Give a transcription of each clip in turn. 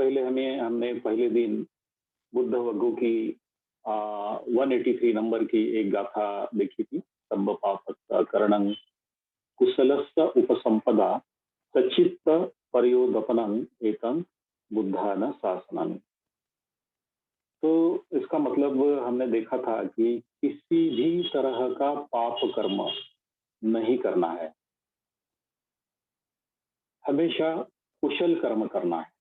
पहले हमने पहले दिन बुद्ध वग्गु की 183 नंबर की एक गाथा देखी थी। तब्ब पापस्य करणं कुशलस्य उपसंपदा सच्चित्त पर्योदपनं एतं बुद्धान शासनम्। तो इसका मतलब हमने देखा था कि किसी भी तरह का पाप कर्म नहीं करना है, हमेशा कुशल कर्म करना है।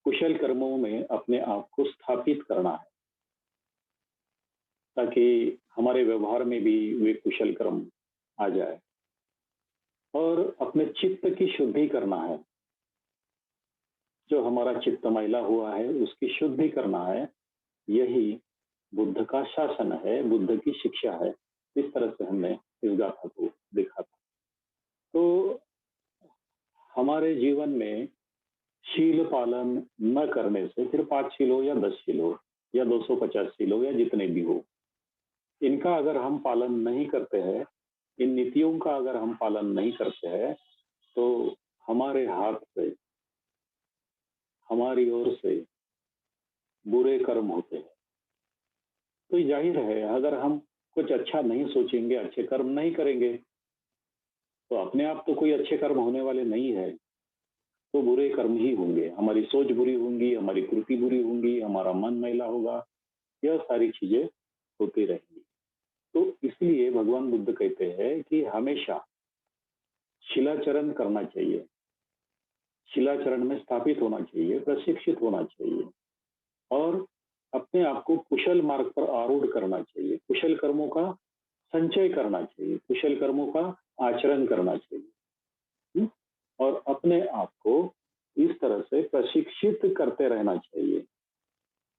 कुशल कर्मों में अपने आप को स्थापित करना है ताकि हमारे व्यवहार में भी वे कुशल कर्म आ जाए। और अपने चित्त की शुद्धि करना है, जो हमारा चित्त मैला हुआ है उसकी शुद्धि करना है। यही बुद्ध का शासन है, बुद्ध की शिक्षा है। इस तरह से हमने इस गाथा को देखा था। तो हमारे जीवन में शील पालन न करने से फिर 5 शील हो या 10 शील हो या 250 शील हो या जितने भी हो, इनका अगर हम पालन नहीं करते हैं, इन नीतियों का अगर हम पालन नहीं करते हैं, तो हमारे हाथ से, हमारी ओर से बुरे कर्म होते हैं। तो ये जाहिर है, अगर हम कुछ अच्छा नहीं सोचेंगे, अच्छे कर्म नहीं करेंगे, तो अपने आप तो कोई अच्छे कर्म होने वाले नहीं है, तो बुरे कर्म ही होंगे। हमारी सोच बुरी होंगी, हमारी कृति बुरी होंगी, हमारा मन मैला होगा, यह सारी चीजें होती रहेंगी। तो इसलिए भगवान बुद्ध कहते हैं कि हमेशा शिलाचरण करना चाहिए, शिलाचरण में स्थापित होना चाहिए, प्रशिक्षित होना चाहिए और अपने आप को कुशल मार्ग पर आरूढ़ करना चाहिए, कुशल कर्मों का संचय करना चाहिए, कुशल कर्मों का आचरण करना चाहिए। हम्म? और अपने आप को इस तरह से प्रशिक्षित करते रहना चाहिए।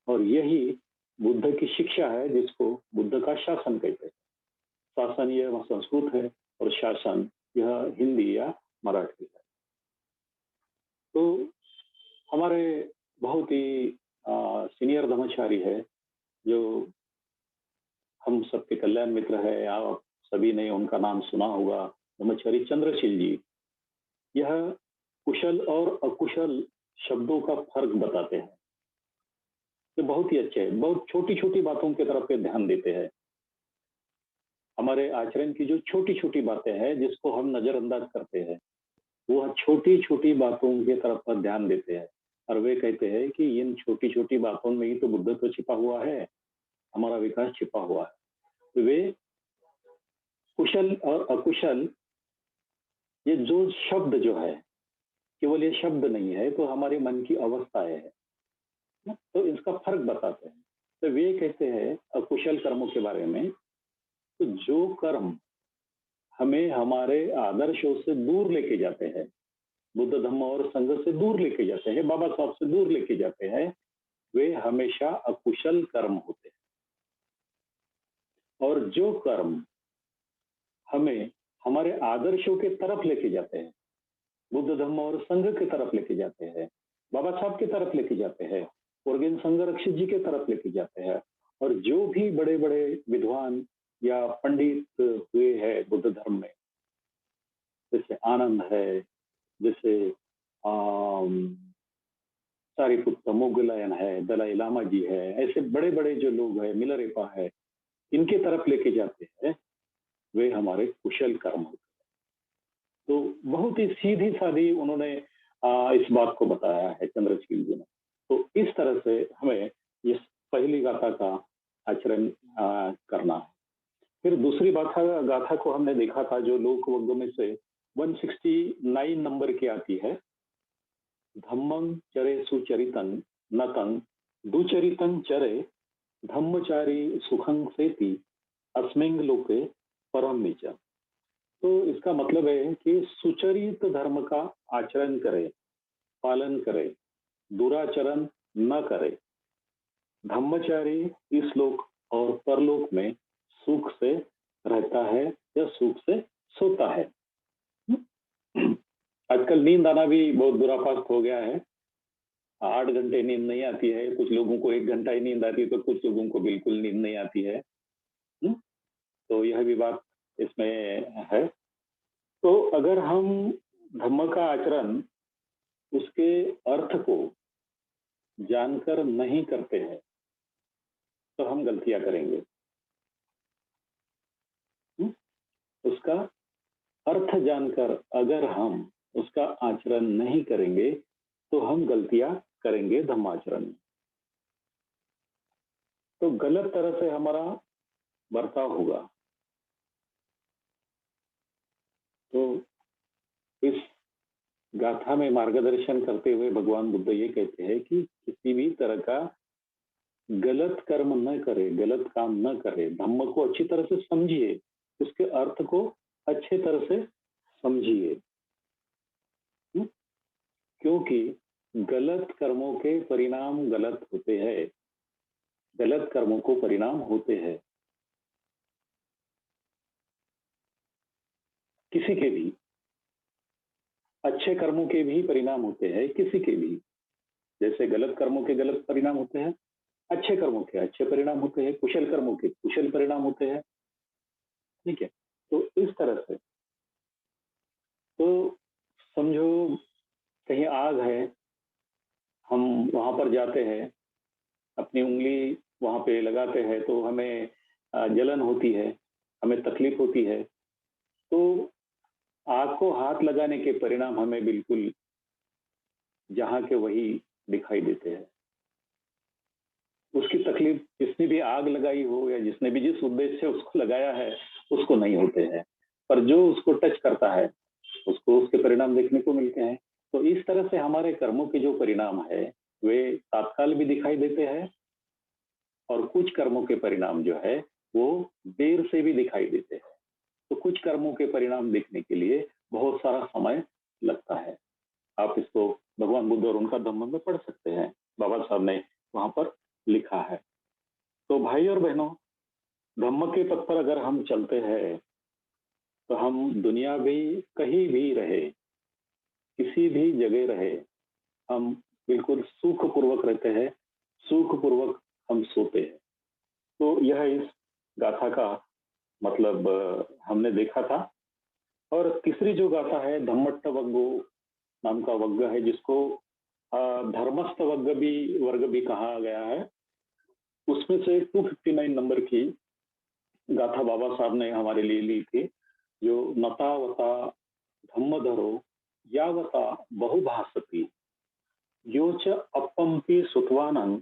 और यही बुद्ध की शिक्षा है, जिसको बुद्ध का शासन कहते हैं। शासन यह संस्कृत है और शासन यह हिंदी या मराठी है। तो हमारे बहुत ही सीनियर धर्मचारी है, जो हम सबके कल्याण मित्र है, आप सभी ने उनका नाम सुना होगा, ब्रह्मचारी चंद्रशील जी। यह कुशल और अकुशल शब्दों का फर्क बताते हैं। ये बहुत ही अच्छे हैं, बहुत छोटी छोटी बातों की तरफ पे ध्यान देते हैं। हमारे आचरण की जो छोटी छोटी बातें हैं जिसको हम नजरअंदाज करते हैं, वो छोटी छोटी बातों की तरफ पर ध्यान देते हैं। और वे कहते हैं कि इन छोटी छोटी बातों में ही तो बुद्ध तो छिपा हुआ है, हमारा विकास छिपा हुआ है। तो वे कुशल और अकुशल, ये जो शब्द जो है, केवल ये शब्द नहीं है, तो हमारे मन की अवस्था है ना? तो इसका फर्क बताते हैं। तो वे कहते हैं अकुशल कर्मों के बारे में, तो जो कर्म हमें हमारे आदर्शों से दूर लेके जाते हैं, बुद्ध धम्म और संघ से दूर लेके जाते हैं, बाबा साहब से दूर लेके जाते हैं, वे हमेशा अकुशल कर्म होते हैं। और जो कर्म हमें हमारे आदर्शों के तरफ लेके जाते हैं, बुद्ध धम्म और संघ की तरफ लेके जाते हैं, बाबा साहब की तरफ लेके जाते हैं, ऑर्गेन संघ रक्षित जी की तरफ लेके जाते हैं, और जो भी बड़े बड़े विद्वान या पंडित हुए हैं बुद्ध धर्म में, जैसे आनंद है, जैसे आम, सारिपुत्र मोगलायन है, दलाई लामा जी है, ऐसे बड़े बड़े जो लोग हैं, मिलरेपा है, इनके तरफ लेके जाते हैं, वे हमारे कुशल कर्म होते हैं। तो बहुत ही सीधी सादी उन्होंने इस बात को बताया है चंद्रशील जी ने। तो इस तरह से हमें इस पहली गाथा का आचरण करना है। फिर दूसरी गाथा गाथा को हमने देखा था, जो लोक वग्ग में से 169 नंबर की आती है। धम्मं चरे सुचरितं नतं दुचरितं चरे धम्मचारी सुखं सेति अस्मिंग लोके परम नीच। तो इसका मतलब है कि सुचरित धर्म का आचरण करे, पालन करे, दुराचरण न करे, धम्मचारी इस लोक और परलोक में सुख से रहता है या सुख से सोता है। आजकल नींद आना भी बहुत बुरा हो गया है। 8 घंटे नींद नहीं आती है, कुछ लोगों को 1 घंटा ही नींद आती है, तो कुछ लोगों को बिल्कुल नींद नहीं आती है। तो यह भी बात इसमें है। तो अगर हम धम्म का आचरण, उसके अर्थ को जानकर नहीं करते हैं तो हम गलतियां करेंगे। हम्म? उसका अर्थ जानकर अगर हम उसका आचरण नहीं करेंगे तो हम गलतियां करेंगे धम्माचरण में। तो गलत तरह से हमारा बर्ताव होगा। तो इस गाथा में मार्गदर्शन करते हुए भगवान बुद्ध ये कहते हैं कि किसी भी तरह का गलत कर्म न करे, गलत काम न करे, धम्म को अच्छी तरह से समझिए, उसके अर्थ को अच्छे तरह से समझिए। हम्म? क्योंकि गलत कर्मों के परिणाम गलत होते हैं, गलत कर्मों को परिणाम होते हैं किसी के भी। अच्छे कर्मों के भी परिणाम होते हैं किसी के भी। जैसे गलत कर्मों के गलत परिणाम होते हैं, अच्छे कर्मों के अच्छे परिणाम होते हैं, कुशल कर्मों के कुशल परिणाम होते हैं। ठीक है। तो इस तरह से, तो समझो कहीं आग है, हम वहां पर जाते हैं, अपनी उंगली वहां पे लगाते हैं तो हमें जलन होती है, हमें तकलीफ होती है। तो आग को हाथ लगाने के परिणाम हमें बिल्कुल जहाँ के वही दिखाई देते हैं। उसकी तकलीफ जिसने भी आग लगाई हो या जिसने भी जिस उद्देश्य से उसको लगाया है उसको नहीं होते हैं, पर जो उसको टच करता है उसको उसके परिणाम देखने को मिलते हैं। तो इस तरह से हमारे कर्मों के जो परिणाम है वे तात्काल भी दिखाई देते हैं, और कुछ कर्मों के परिणाम जो है वो देर से भी दिखाई देते हैं। तो कुछ कर्मों के परिणाम देखने के लिए बहुत सारा समय लगता है। आप इसको भगवान बुद्ध और उनका धम्म में पढ़ सकते हैं, बाबा साहब ने वहां पर लिखा है। तो भाई और बहनों, धम्म के पथ पर अगर हम चलते हैं तो हम दुनिया भी कहीं भी रहे, किसी भी जगह रहे, हम बिल्कुल सुख पूर्वक रहते हैं, सुख पूर्वक हम सोते हैं। तो यह इस गाथा का मतलब हमने देखा था। और तीसरी जो गाथा है धम्मट्ट वग्गो नाम का वग्ग है, जिसको धर्मस्थ वर्ग भी कहा गया है। उसमें से 259 नंबर की गाथा बाबा साहब ने हमारे लिए ली थी, जो नतावता धम्मधरो यावता बहुभासति यो च अपम्पि सुतवानं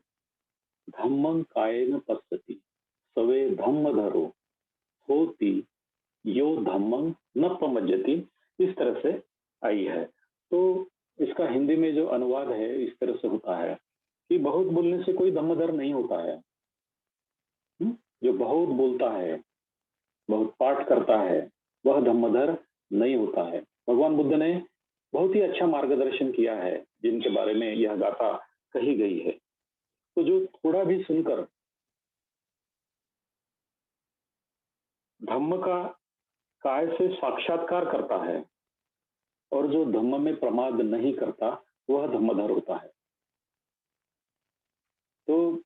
धम्मं कायेन पश्यति सवे धम्मधरो होती यो धम्मं न पमज्जति। इस तरह से आई है। तो इसका हिंदी में जो अनुवाद है इस तरह से होता है कि बहुत बोलने से कोई धम्मधर नहीं होता है। जो बहुत बोलता है, बहुत पाठ करता है, वह धम्मधर नहीं होता है। भगवान बुद्ध ने बहुत ही अच्छा मार्गदर्शन किया है जिनके बारे में यह गाथा कही गई है। तो जो थोड़ा भी सुनकर धम्म का काय से साक्षात्कार करता है और जो धम्म में प्रमाद नहीं करता वह धम्मधर होता है। तो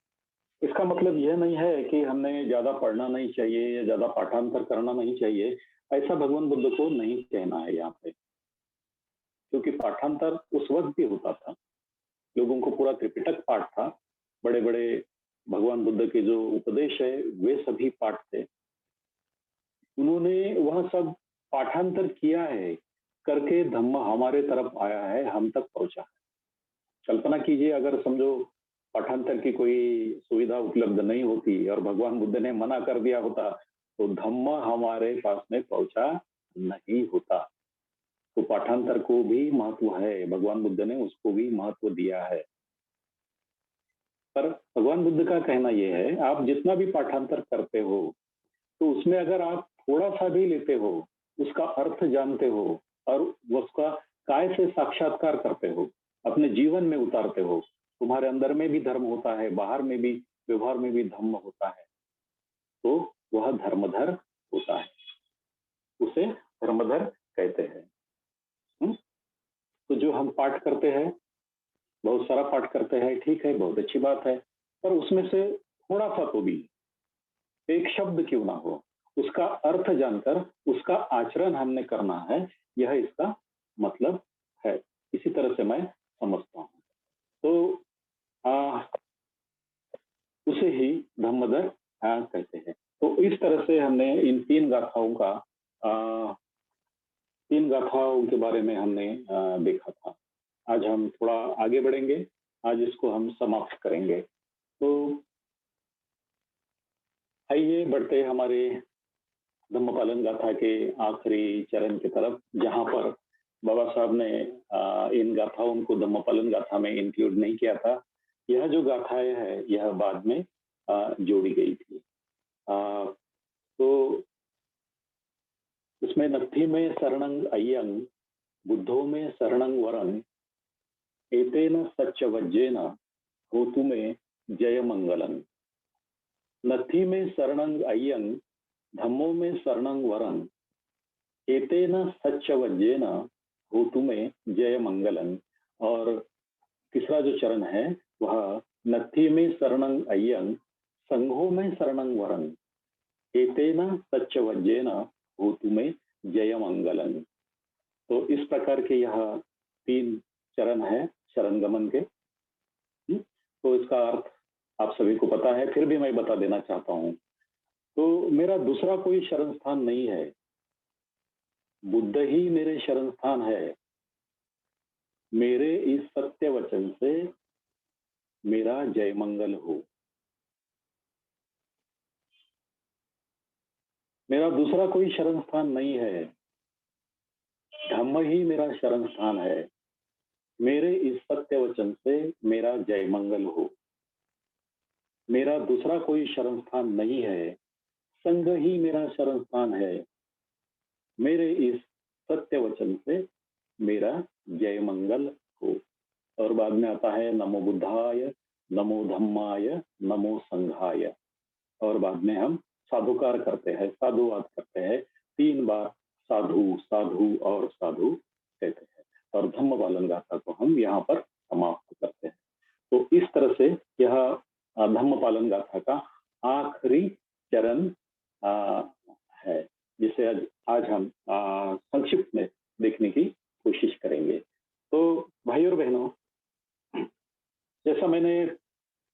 इसका मतलब यह नहीं है कि हमने ज्यादा पढ़ना नहीं चाहिए या ज्यादा पाठांतर करना नहीं चाहिए, ऐसा भगवान बुद्ध को नहीं कहना है यहाँ पे। क्योंकि पाठांतर उस वक्त भी होता था, लोगों को पूरा त्रिपिटक पाठ था, बड़े बड़े भगवान बुद्ध के जो उपदेश है वे सभी पाठ थे। उन्होंने वह सब पाठांतर किया है, करके धम्म हमारे तरफ आया है, हम तक पहुंचा है। कल्पना कीजिए अगर समझो पाठांतर की कोई सुविधा उपलब्ध नहीं होती और भगवान बुद्ध ने मना कर दिया होता तो धम्म हमारे पास में पहुंचा नहीं होता। तो पाठांतर को भी महत्व है, भगवान बुद्ध ने उसको भी महत्व दिया है। पर भगवान बुद्ध का कहना यह है, आप जितना भी पाठांतर करते हो तो उसमें अगर आप थोड़ा सा भी लेते हो, उसका अर्थ जानते हो और उसका काय से साक्षात्कार करते हो, अपने जीवन में उतारते हो, तुम्हारे अंदर में भी धर्म होता है, बाहर में भी व्यवहार में भी धम्म होता है, तो वह धर्मधर होता है, उसे धर्मधर कहते हैं। तो जो हम पाठ करते हैं, बहुत सारा पाठ करते हैं, ठीक है, बहुत अच्छी बात है, पर उसमें से थोड़ा सा तो भी एक शब्द क्यों ना हो, उसका अर्थ जानकर उसका आचरण हमने करना है, यह इसका मतलब है। इसी तरह से मैं समझता हूँ। तो धम्मदर कहते हैं। तो इस तरह से हमने इन 3 गाथाओं का 3 गाथाओं के बारे में हमने देखा था। आज हम थोड़ा आगे बढ़ेंगे, आज इसको हम समाप्त करेंगे। तो आइए बढ़ते हमारे धम्मपालन गाथा के आखिरी चरण की तरफ, जहाँ पर बाबा साहब ने इन गाथाओं को धम्मपालन गाथा में इंक्लूड नहीं किया था। यह जो गाथाएं है यह बाद में जोड़ी गई थी। तो उसमें नत्थी में शरणं अय्यं, बुद्धो में शरणं वरं, एतेन सच्च होतु में जय मंगलम। नत्थी में शरणं अय्यं, धम्मो में शरणं वरं, एतेन सच्च होतु में जय मंगलम। और तीसरा जो चरण है वह नत्थी में शरणं अय्यं, संघो में शरणं वरं, एतेन सच्च होतु में जय मंगलम। तो इस प्रकार के यह 3 चरण है शरण गमन के। तो इसका अर्थ आप सभी को पता है, फिर भी मैं बता देना चाहता हूँ। तो मेरा दूसरा कोई शरण स्थान नहीं है, बुद्ध ही मेरे शरण स्थान है। मेरे इस सत्य वचन से मेरा जय मंगल हो। मेरा दूसरा कोई शरण स्थान नहीं है, धम्म ही मेरा शरण स्थान है। मेरे इस सत्य वचन से मेरा जय मंगल हो। मेरा दूसरा कोई शरण स्थान नहीं है, संघ ही मेरा शरण स्थान है। मेरे इस सत्य वचन से मेरा जय मंगल हो। और बाद में आता है नमो बुद्धाय, नमो धम्माय, नमो संघाय। और बाद में हम साधुकार करते हैं, साधुवाद करते हैं। 3 बार साधु साधु और साधु कहते हैं, और धम्म पालन गाथा को हम यहाँ पर समाप्त करते हैं। तो इस तरह से यह धम्म पालन गाथा का आखिरी चरण है, जिसे आज हम संक्षिप्त में देखने की कोशिश करेंगे। तो भाई और बहनों, जैसा मैंने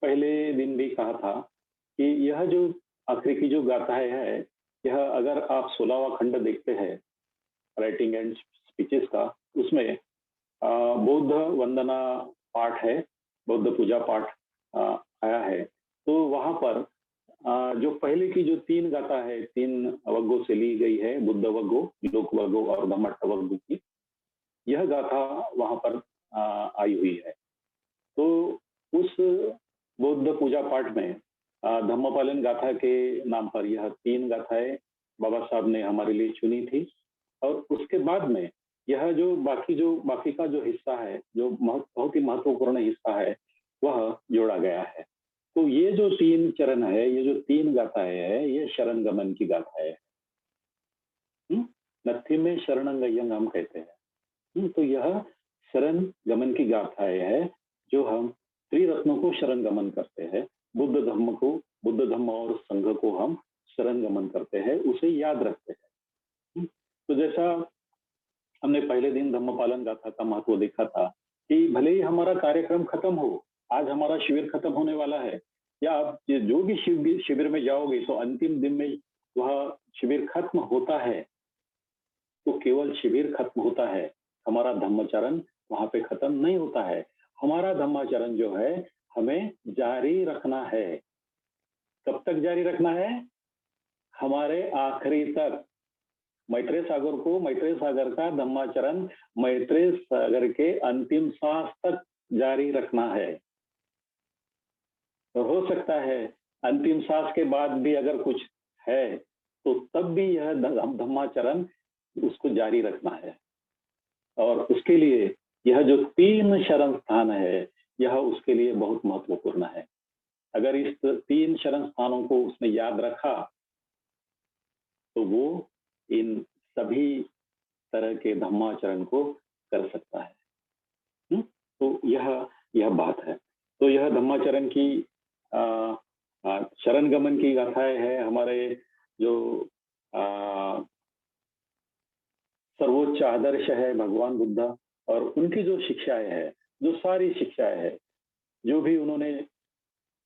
पहले दिन भी कहा था कि यह जो आखिरी की जो गाथाएं है, यह अगर आप 16वां खंड देखते हैं राइटिंग एंड स्पीचेस का, उसमें बौद्ध वंदना पाठ है, बौद्ध पूजा पाठ आया है। तो वहां पर जो पहले की जो 3 गाथा है, 3 वग्गों से ली गई है, बुद्ध वग्गो, लोक वग्गो और धम्मट्ट वग्गो की, यह गाथा वहां पर आई हुई है। तो उस बौद्ध पूजा पाठ में धम्मपालन गाथा के नाम पर यह 3 गाथाएं बाबा साहब ने हमारे लिए चुनी थी। और उसके बाद में यह जो बाकी का जो हिस्सा है, जो बहुत ही महत्वपूर्ण हिस्सा है, वह जोड़ा गया है। तो ये जो 3 चरण है, ये जो 3 गाथाएं है, ये शरण गमन की गाथाएं है। नत्थी में शरणं अय्यं हम कहते हैं। तो यह शरण गमन की गाथाएं है, जो हम त्रिरत्नों को शरण गमन करते हैं। बुद्ध धम्म और संघ को हम शरण गमन करते हैं, उसे याद रखते हैं। तो जैसा हमने पहले दिन धम्मपालन गाथा का महत्व देखा था कि भले ही हमारा कार्यक्रम खत्म हो, आज हमारा शिविर खत्म होने वाला है, या आप जो भी शिविर में जाओगे तो अंतिम दिन में वह शिविर खत्म होता है, तो केवल शिविर खत्म होता है, हमारा धम्मचरण वहां पे खत्म नहीं होता है। हमारा धम्माचरण जो है हमें जारी रखना है। कब तक जारी रखना है? हमारे आखिरी तक। मैत्रेय सागर का धम्माचरण मैत्रेय सागर के अंतिम सांस तक जारी रखना है। तो हो सकता है अंतिम सांस के बाद भी अगर कुछ है तो तब भी यह धम्माचरण उसको जारी रखना है। और उसके लिए यह जो 3 शरण स्थान है, यह उसके लिए बहुत महत्वपूर्ण है। अगर इस 3 शरण स्थानों को उसने याद रखा तो वो इन सभी तरह के धम्माचरण को कर सकता है। तो यह बात है। तो यह धम्माचरण की शरण गमन की गाथाएं है। हमारे जो सर्वोच्च आदर्श है भगवान बुद्ध, और उनकी जो शिक्षाएं है, जो सारी शिक्षाएं है, जो भी उन्होंने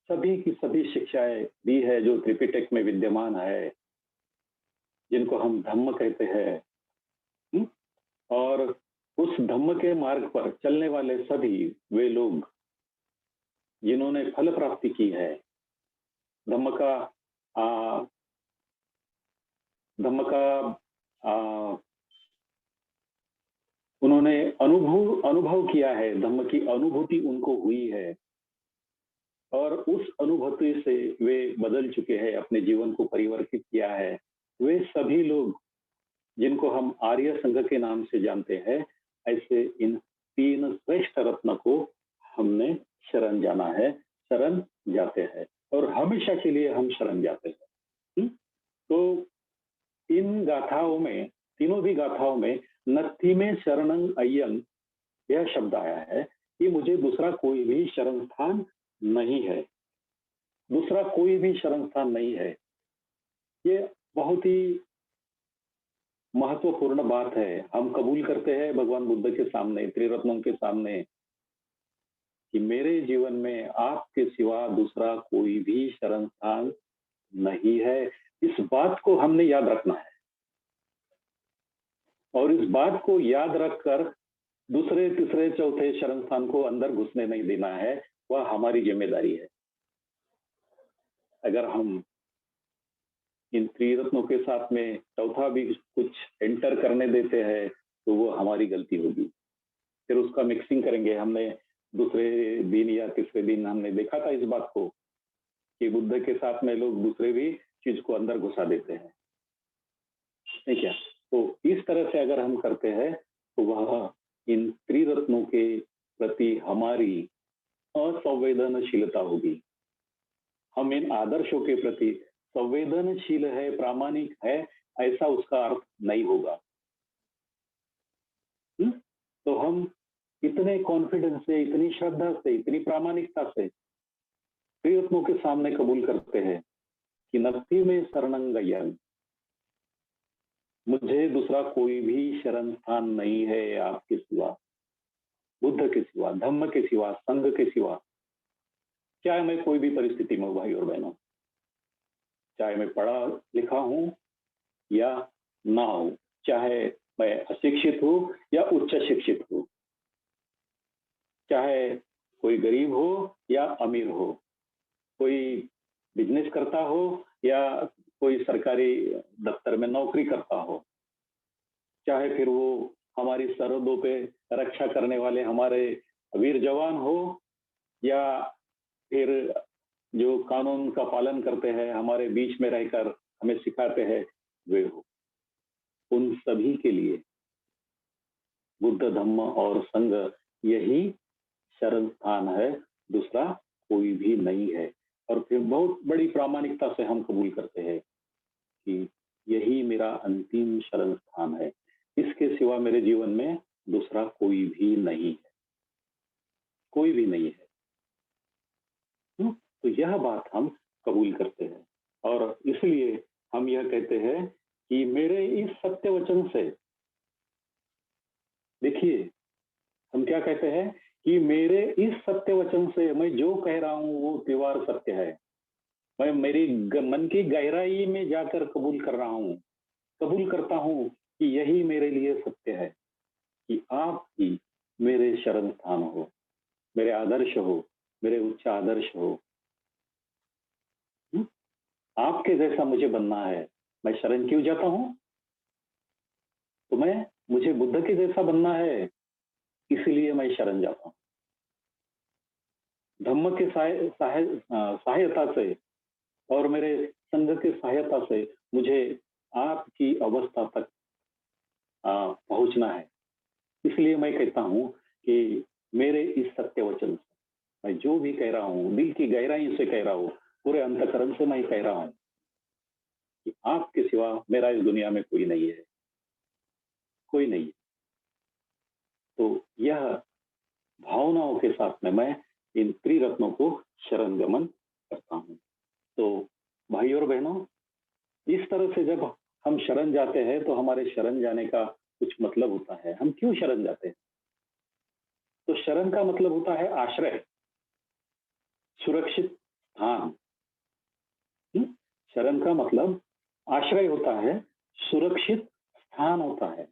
सभी की सभी शिक्षाएं दी है जो त्रिपिटक में विद्यमान है, जिनको हम धम्म कहते हैं। हुँ? और उस धम्म के मार्ग पर चलने वाले सभी वे लोग जिन्होंने फल प्राप्ति की है। धम्म का आ, धम्म का आ, उन्होंने अनुभव अनुभव किया है, धम्म की अनुभूति उनको हुई है और उस अनुभूति से वे बदल चुके हैं, अपने जीवन को परिवर्तित किया है। वे सभी लोग जिनको हम आर्य संघ के नाम से जानते हैं, ऐसे इन तीन श्रेष्ठ रत्न को हमने शरण जाना है, शरण जाते हैं और हमेशा के लिए हम शरण जाते हैं। तो इन गाथाओं में, तीनों भी गाथाओं में नत्थी में शरणं अय्यं यह शब्द आया है कि मुझे दूसरा कोई भी शरण स्थान नहीं है, दूसरा कोई भी शरण स्थान नहीं है। ये बहुत ही महत्वपूर्ण बात है। हम कबूल करते हैं भगवान बुद्ध के सामने, त्रिरत्नों के सामने, कि मेरे जीवन में आपके सिवा दूसरा कोई भी शरण स्थान नहीं है। इस बात को हमने याद रखना है और इस बात को याद रखकर दूसरे तीसरे चौथे शरण स्थान को अंदर घुसने नहीं देना है। वह हमारी जिम्मेदारी है। अगर हम इन त्रिरत्नों के साथ में चौथा भी कुछ एंटर करने देते हैं तो वो हमारी गलती होगी। फिर उसका मिक्सिंग करेंगे। हमने दूसरे दिन या तीसरे दिन हमने देखा था इस बात को कि बुद्ध के साथ में लोग दूसरे भी चीज को अंदर घुसा देते हैं, नहीं क्या? तो इस तरह से अगर हम करते हैं तो वह इन त्रिरत्नों के प्रति हमारी असंवेदनशीलता होगी। हम इन आदर्शों के प्रति संवेदनशील है, प्रामाणिक है, ऐसा उसका अर्थ नहीं होगा। तो हम इतने कॉन्फिडेंस से, इतनी श्रद्धा से, इतनी प्रामाणिकता से त्रिरत्नों के सामने कबूल करते हैं कि नत्थी में शरणं गय्यं, मुझे दूसरा कोई भी शरण स्थान नहीं है आपके सिवा, बुद्ध के सिवा, धम्म के सिवा, संघ के सिवा। चाहे मैं कोई भी परिस्थिति में हूँ भाई और बहनों, चाहे मैं पढ़ा लिखा हूँ या ना हूँ, चाहे मैं अशिक्षित हूँ या उच्च शिक्षित हूँ, चाहे कोई गरीब हो या अमीर हो, कोई बिजनेस करता हो या कोई सरकारी दफ्तर में नौकरी करता हो, चाहे फिर वो हमारी सरहदों पे रक्षा करने वाले हमारे वीर जवान हो या फिर जो कानून का पालन करते हैं, हमारे बीच में रहकर हमें सिखाते हैं, वे हो। उन सभी के लिए बुद्ध धम्म और संघ यही शरण स्थान है, दूसरा कोई भी नहीं है। और फिर बहुत बड़ी प्रामाणिकता से हम कबूल करते हैं कि यही मेरा अंतिम शरण स्थान है, इसके सिवा मेरे जीवन में दूसरा कोई भी नहीं है, कोई भी नहीं है। तो यह बात हम कबूल करते हैं और इसलिए हम यह कहते हैं कि मेरे इस सत्य वचन से, देखिए हम क्या कहते हैं कि मेरे इस सत्य वचन से मैं जो कह रहा हूं वो दीवार सत्य है। मैं मेरी मन की गहराई में जाकर कबूल कर रहा हूं, कबूल करता हूं कि यही मेरे लिए सत्य है, कि आप ही मेरे शरण स्थान हो, मेरे आदर्श हो, मेरे उच्च आदर्श हो। हुँ? आपके जैसा मुझे बनना है। मैं शरण क्यों जाता हूं? तो मैं मुझे बुद्ध के जैसा बनना है, इसीलिए मैं शरण जाता हूं। धम्म के सहायता से और मेरे संघ की सहायता से मुझे आपकी अवस्था तक पहुंचना है। इसलिए मैं कहता हूं कि मेरे इस सत्य वचन से मैं जो भी कह रहा हूं, दिल की गहराई से कह रहा हूं, पूरे अंतकरण से मैं कह रहा हूं कि आपके सिवा मेरा इस दुनिया में कोई नहीं है, कोई नहीं। तो यह भावनाओं के साथ में मैं इन त्रिरत्नों को शरण गमन करता हूं। तो भाई और बहनों, इस तरह से जब हम शरण जाते हैं तो हमारे शरण जाने का कुछ मतलब होता है। हम क्यों शरण जाते हैं? तो शरण का मतलब होता है आश्रय, सुरक्षित स्थान। हम्म? शरण का मतलब आश्रय होता है, सुरक्षित स्थान होता है।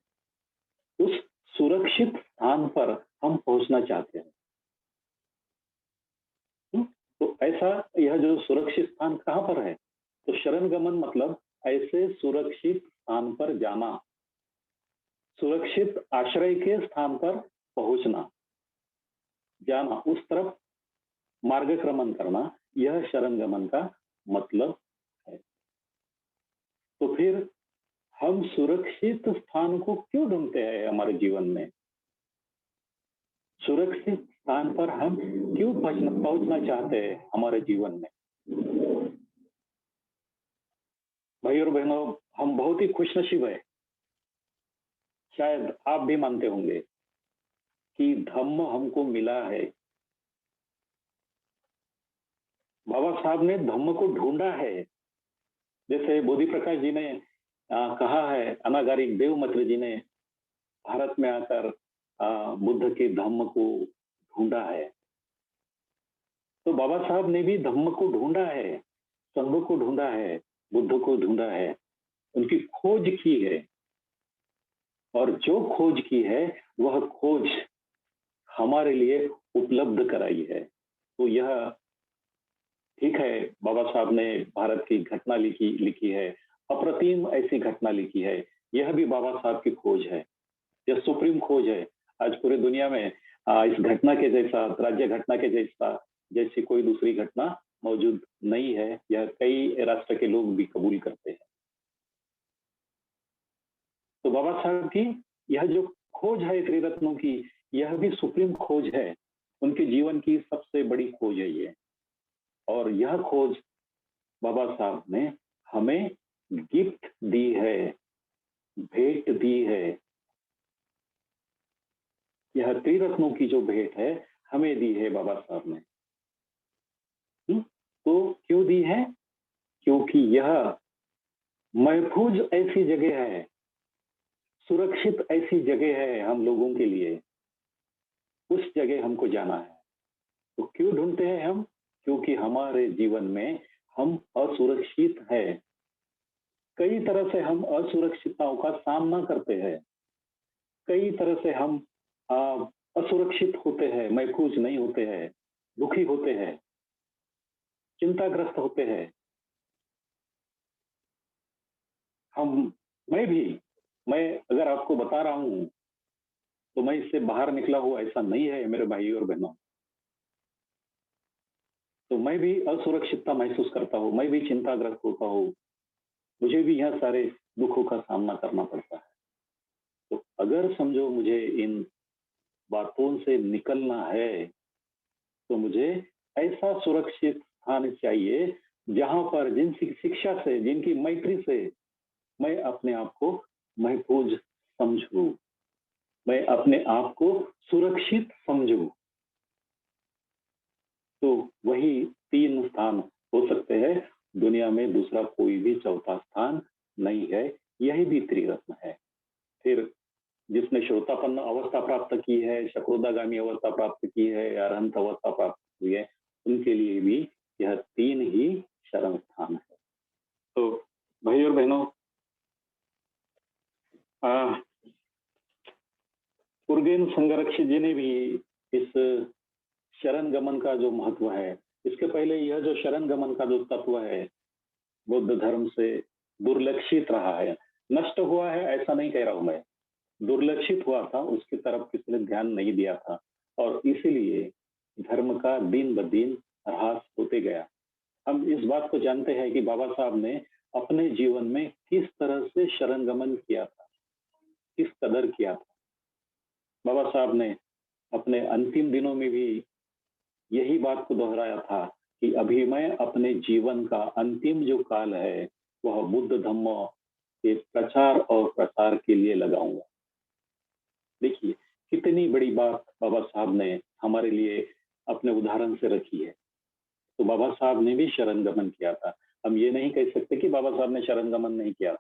उस सुरक्षित स्थान पर हम पहुंचना चाहते हैं। हम्म? तो ऐसा यह जो सुरक्षित स्थान कहाँ पर है? तो शरण गमन मतलब ऐसे सुरक्षित स्थान पर जाना, सुरक्षित आश्रय के स्थान पर पहुंचना, जाना, उस तरफ मार्गक्रमण करना, यह शरण गमन का मतलब है। तो फिर हम सुरक्षित स्थान को क्यों ढूंढते हैं हमारे जीवन में? सुरक्षित स्थान पर हम क्यों पहुंचना चाहते हैं हमारे जीवन में? भाई और बहनों, हम बहुत ही खुशनसीब है, शायद आप भी मानते होंगे कि धम्म हमको मिला है। बाबा साहब ने धम्म को ढूंढा है। जैसे बोधि प्रकाश जी ने कहा है, अनागारिक देव मित्र जी ने भारत में आकर बुद्ध के धम्म को ढूंढा है। तो बाबा साहब ने भी धम्म को ढूंढा है, संघ को ढूंढा है, बुद्ध को ढूंढा है, उनकी खोज की है। और जो खोज की है वह खोज हमारे लिए उपलब्ध कराई है। तो यह ठीक है, बाबा साहब ने भारत की घटना लिखी लिखी है, अप्रतिम ऐसी घटना लिखी है। यह भी बाबा साहब की खोज है, यह सुप्रीम खोज है। आज पूरी दुनिया में इस घटना के जैसा, राज्य घटना के जैसा, जैसी कोई दूसरी घटना मौजूद नहीं है। यह कई राष्ट्र के लोग भी कबूल करते हैं। तो बाबा साहब की यह जो खोज है त्रिरत्नों की, यह भी सुप्रीम खोज है। उनके जीवन की सबसे बड़ी खोज है ये। और यह खोज बाबा साहब ने हमें गिफ्ट दी है, भेंट दी है। यह त्रिरत्नों की जो भेंट है हमें दी है बाबा साहब ने। तो क्यों दी है? क्योंकि यह महफूज ऐसी जगह है, सुरक्षित ऐसी जगह है हम लोगों के लिए। उस जगह हमको जाना है। तो क्यों ढूंढते हैं हम? क्योंकि हमारे जीवन में हम असुरक्षित है। कई तरह से हम असुरक्षितताओं का सामना करते हैं। कई तरह से हम आ, असुरक्षित होते हैं, महफूज नहीं होते हैं, दुखी होते हैं, चिंताग्रस्त होते हैं। हम मैं भी मैं अगर आपको बता रहा हूं तो मैं इससे बाहर निकला हुआ ऐसा नहीं है मेरे भाई और बहनों। तो मैं भी असुरक्षितता महसूस करता हूँ, मैं भी चिंताग्रस्त होता हूँ, मुझे भी यह सारे दुखों का सामना करना पड़ता है। तो अगर समझो मुझे इन बातों से निकलना है तो मुझे ऐसा सुरक्षित स्थान चाहिए जहां पर जिनकी शिक्षा से, जिनकी मैत्री से मैं अपने आप को महफूज समझूं, मैं अपने आप को सुरक्षित समझूं। तो वही तीन स्थान हो सकते हैं, दुनिया में दूसरा कोई भी चौथा स्थान नहीं है। यही भी त्रिरत्न है। फिर जिसने श्रोतापन्न अवस्था प्राप्त की है, शक्रोदागामी अवस्था प्राप्त की है, अरहंत अवस्था प्राप्त हुई है, उनके लिए भी यह तीन ही शरण स्थान है। तो भाई और बहनों, उर्गेन संगरक्षी जी ने भी इस शरण गमन का जो महत्व है, इसके पहले यह जो शरण गमन का जो तत्व है बौद्ध धर्म से दुर्लक्षित रहा है, नष्ट हुआ है ऐसा नहीं कह रहा हूं मैं, दुर्लक्षित हुआ था, उसकी तरफ किसी ने ध्यान नहीं दिया था। और इसीलिए धर्म का दिन ब दिन ह्रास होते गया। हम इस बात को जानते हैं कि बाबा साहब ने अपने जीवन में किस तरह से शरण गमन किया था, किस कदर किया था। बाबा साहब ने अपने अंतिम दिनों में भी यही बात को दोहराया था कि अभी मैं अपने जीवन का अंतिम जो काल है वह बुद्ध धम्म के प्रचार और प्रसार के लिए लगाऊंगा। देखिए कितनी बड़ी बात बाबा साहब ने हमारे लिए अपने उदाहरण से रखी है। तो बाबा साहब ने भी शरण गमन किया था। हम ये नहीं कह सकते कि बाबा साहब ने शरण गमन नहीं किया।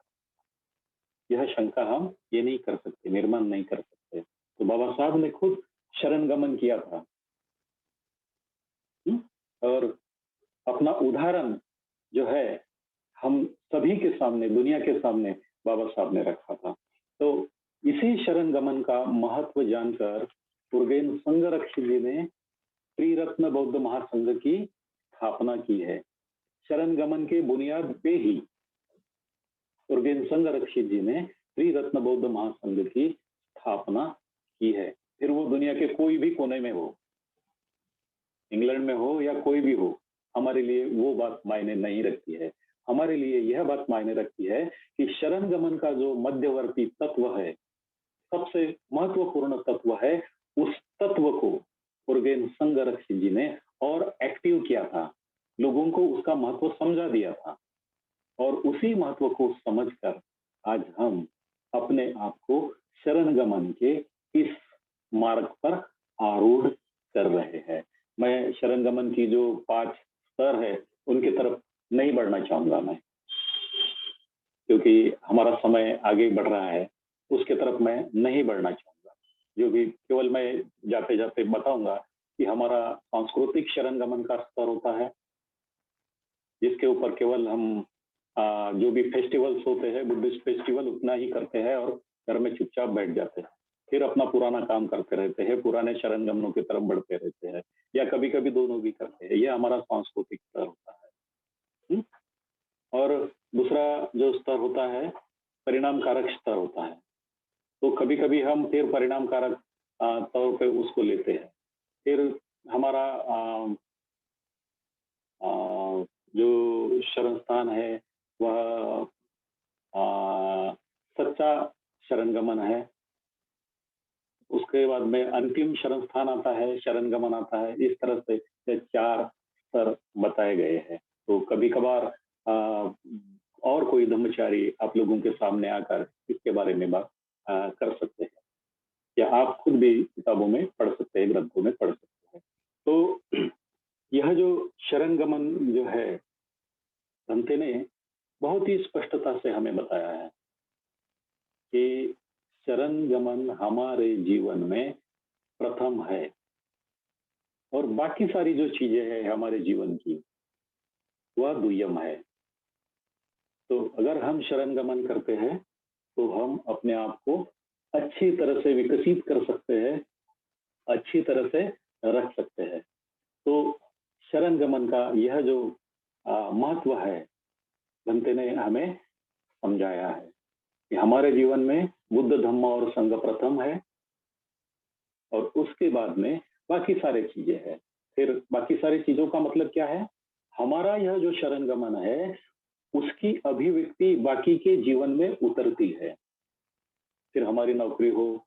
यह शंका हम ये नहीं कर सकते, निर्माण नहीं कर सकते। तो बाबा साहब ने खुद शरण गमन किया था। और अपना उदाहरण जो है हम सभी के सामने, दुनिया के सामने बाबा साहब ने रखा था। तो इसी शरण गमन का महत्व जानकर उर्गेन संघरक्षी जी ने त्रिरत्न बौद्ध महासंघ की स्थापना की है। शरण गमन के बुनियाद पे ही उर्गेन संघरक्षी जी ने त्रिरत्न बौद्ध महासंघ की स्थापना की है। फिर वो दुनिया के कोई भी कोने में हो, इंग्लैंड में हो या कोई भी हो, हमारे लिए वो बात मायने नहीं रखती है। हमारे लिए यह बात मायने रखती है कि शरण गमन का जो मध्यवर्ती तत्व है, सबसे महत्वपूर्ण तत्व है, उस तत्व को उर्गेन संघरक्षी जी ने और एक्टिव किया था, लोगों को उसका महत्व समझा दिया था। और उसी महत्व को समझकर आज हम अपने आप को शरण गमन के इस मार्ग पर आरूढ़ कर रहे हैं। मैं शरण गमन की जो 5 स्तर है उनकी तरफ नहीं बढ़ना चाहूंगा मैं, क्योंकि हमारा समय आगे बढ़ रहा है, उसके तरफ मैं नहीं बढ़ना चाहूंगा। जो भी केवल मैं जाते जाते बताऊंगा कि हमारा सांस्कृतिक शरण गमन का स्तर होता है, जिसके ऊपर केवल हम जो भी फेस्टिवल्स होते हैं, बुद्धिस्ट फेस्टिवल उतना ही करते हैं और घर में चुपचाप बैठ जाते हैं, फिर अपना पुराना काम करते रहते हैं, पुराने शरण गमनों की तरफ बढ़ते रहते हैं, या कभी कभी दोनों भी करते हैं। ये हमारा सांस्कृतिक स्तर होता है। हुँ? और दूसरा जो स्तर होता है, परिणाम कारक स्तर होता है। तो कभी कभी हम फिर परिणाम कारक तौर पे उसको लेते हैं। फिर हमारा जो शरण स्थान है वह सच्चा शरण गमन है। उसके बाद में अंतिम शरण स्थान आता है, शरण गमन आता है। इस तरह से ये 4 स्तर बताए गए हैं। तो कभी कभार और कोई ब्रह्मचारी आप लोगों के सामने आकर इसके बारे में बात कर सकते हैं, या आप खुद भी किताबों में पढ़ सकते हैं, ग्रंथों में पढ़ सकते हैं। तो यह जो शरण गमन जो है, भंते ने बहुत ही स्पष्टता से हमें बताया है कि शरण गमन हमारे जीवन में प्रथम है, और बाकी सारी जो चीजें हैं हमारे जीवन की, वह दुय्यम है। तो अगर हम शरण गमन करते हैं तो हम अपने आप को अच्छी तरह से विकसित कर सकते हैं, अच्छी तरह से रख सकते हैं। तो शरण गमन का यह जो महत्व है, भंते ने हमें समझाया है कि हमारे जीवन में बुद्ध धम्म और संघ प्रथम है, और उसके बाद में बाकी सारी चीजें हैं। फिर बाकी सारी चीजों का मतलब क्या है? हमारा यह जो शरण गमन है, उसकी अभिव्यक्ति बाकी के जीवन में उतरती है। फिर हमारी नौकरी हो,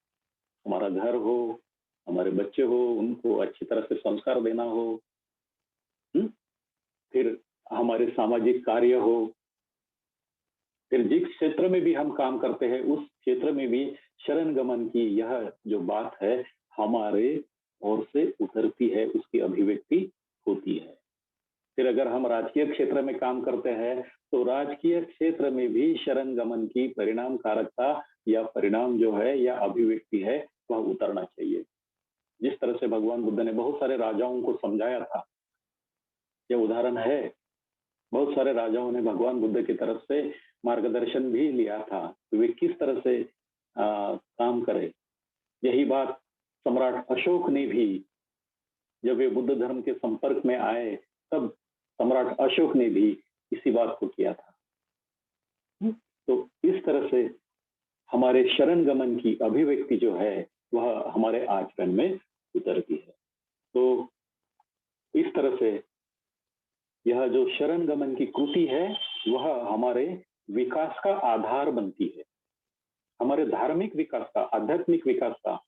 हमारा घर हो, हमारे बच्चे हो, उनको अच्छी तरह से संस्कार देना हो, हुँ? फिर हमारे सामाजिक कार्य हो, फिर जिस क्षेत्र में भी हम काम करते हैं, उस क्षेत्र में भी शरण गमन की यह जो बात है, हमारे ओर से उतरती है, उसकी अभिव्यक्ति होती है। फिर अगर हम राजकीय क्षेत्र में काम करते हैं, तो राजकीय क्षेत्र में भी शरण गमन की परिणाम कारकता या परिणाम जो है या अभिव्यक्ति है, वह उतरना चाहिए। जिस तरह से भगवान बुद्ध ने बहुत सारे राजाओं को समझाया था, यह उदाहरण है। बहुत सारे राजाओं ने भगवान बुद्ध की तरफ से मार्गदर्शन भी लिया था, कि वे किस तरह से काम करें। यही बात सम्राट अशोक ने भी, जब वे बुद्ध धर्म के संपर्क में आए, तब सम्राट अशोक ने भी इसी बात को किया था। तो इस तरह से हमारे शरण गमन की अभिव्यक्ति जो है, वह हमारे आचरण में उतरती है। तो इस तरह से यह जो शरण गमन की कृति है, वह हमारे विकास का आधार बनती है, हमारे धार्मिक विकास का, आध्यात्मिक विकास का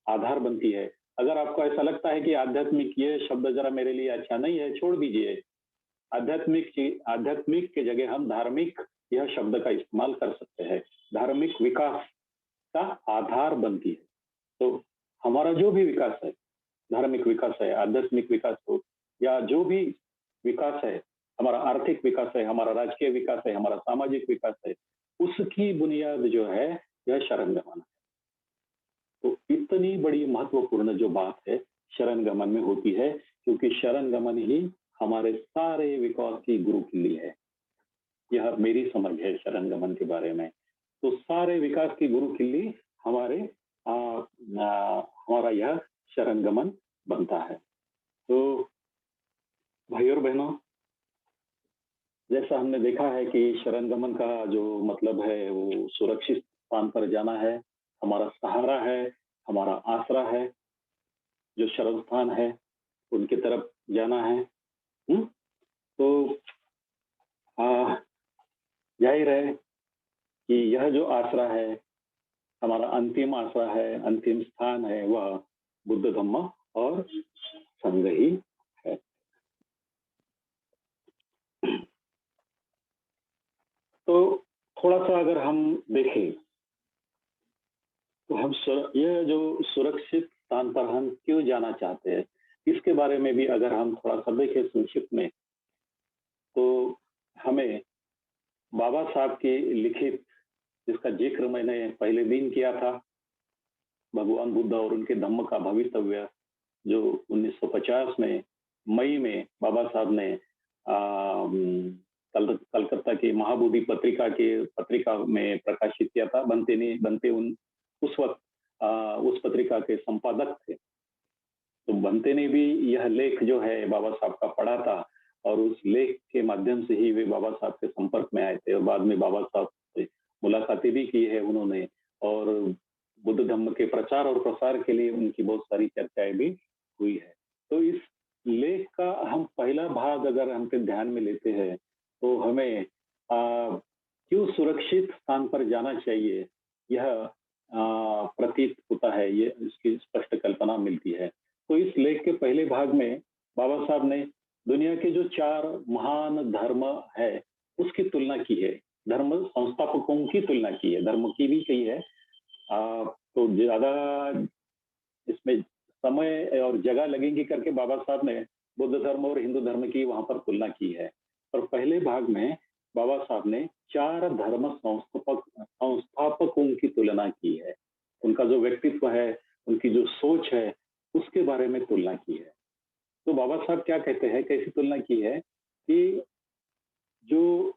आधार बनती है। अगर आपको ऐसा लगता है कि आध्यात्मिक ये शब्द जरा मेरे लिए अच्छा नहीं है, छोड़ दीजिए। आध्यात्मिक की जगह हम धार्मिक यह शब्द का इस्तेमाल कर सकते हैं। धार्मिक विकास का आधार बनती है। तो हमारा जो भी विकास है, धार्मिक विकास है, आध्यात्मिक विकास हो, या जो भी विकास है, हमारा आर्थिक विकास है, हमारा राजकीय विकास है, हमारा सामाजिक विकास है, उसकी बुनियाद जो है, यह शरण गमन है। तो इतनी बड़ी महत्वपूर्ण जो बात है, शरण गमन में होती है, क्योंकि शरण गमन ही हमारे सारे विकास की गुरु किल्ली है। यह मेरी समझ है शरणगमन के बारे में। तो सारे विकास की गुरु किल्ली हमारे हमारा यह शरणगमन बनता है। तो भाई और बहनों, जैसा हमने देखा है कि शरणगमन का जो मतलब है वो सुरक्षित स्थान पर जाना है, हमारा सहारा है, हमारा आसरा है, जो शरण स्थान है उनकी तरफ जाना है। तो आ, जाहिर है कि यह जो आसरा है, हमारा अंतिम आसरा है, अंतिम स्थान है, वह बुद्ध धम्म और संघ ही है। तो थोड़ा सा अगर हम देखें तो यह जो सुरक्षित स्थान पर हम क्यों जाना चाहते हैं, इसके बारे में भी अगर हम थोड़ा सा देखें संक्षिप्त में, तो हमें बाबा साहब की लिखित, जिसका जिक्र मैंने पहले दिन किया था, भगवान बुद्ध और उनके धम्म का भवितव्य, जो 1950 में मई में बाबा साहब ने कलकत्ता की महाबोधि पत्रिका में प्रकाशित किया था। बनते नहीं बनते उन उस वक्त उस पत्रिका के संपादक थे। तो बनते ने भी यह लेख जो है बाबा साहब का पढ़ा था, और उस लेख के माध्यम से ही वे बाबा साहब के संपर्क में आए थे, और बाद में बाबा साहब से मुलाकातें भी की है उन्होंने, और बुद्ध धम्म के प्रचार और प्रसार के लिए उनकी बहुत सारी चर्चाएं भी हुई है। तो इस लेख का हम पहला भाग अगर हम पे ध्यान में लेते हैं, तो हमें क्यों सुरक्षित स्थान पर जाना चाहिए, यह प्रतीत होता है, ये इसकी स्पष्ट कल्पना मिलती है। तो इस लेख के पहले भाग में बाबा साहब ने दुनिया के जो 4 महान धर्म है उसकी तुलना की है, धर्म संस्थापकों की तुलना की है, धर्म की भी कही है। तो ज्यादा इसमें समय और जगह लगेंगी करके बाबा साहब ने बुद्ध धर्म और हिंदू धर्म की वहां पर तुलना की है। और पहले भाग में बाबा साहब ने 4 धर्म संस्थापकों की तुलना की है, उनका जो व्यक्तित्व है, उनकी जो सोच है, उसके बारे में तुलना की है। तो बाबा साहब क्या कहते हैं, कैसी तुलना की है कि जो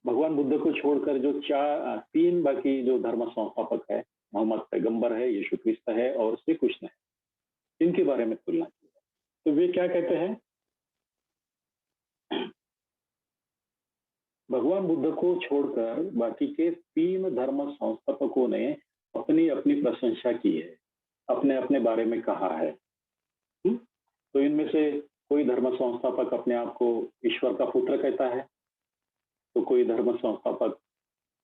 भगवान बुद्ध को छोड़कर जो 3 बाकी जो धर्म संस्थापक है, मोहम्मद पैगंबर है, यीशु क्रिस्त है और श्री कृष्ण है, इनके बारे में तुलना की है। तो वे क्या कहते हैं, भगवान बुद्ध को छोड़कर बाकी के 3 धर्म संस्थापकों ने अपनी अपनी प्रशंसा की है, अपने अपने बारे में कहा है। तो इनमें से कोई धर्म संस्थापक अपने आप को ईश्वर का पुत्र कहता है, तो कोई धर्म संस्थापक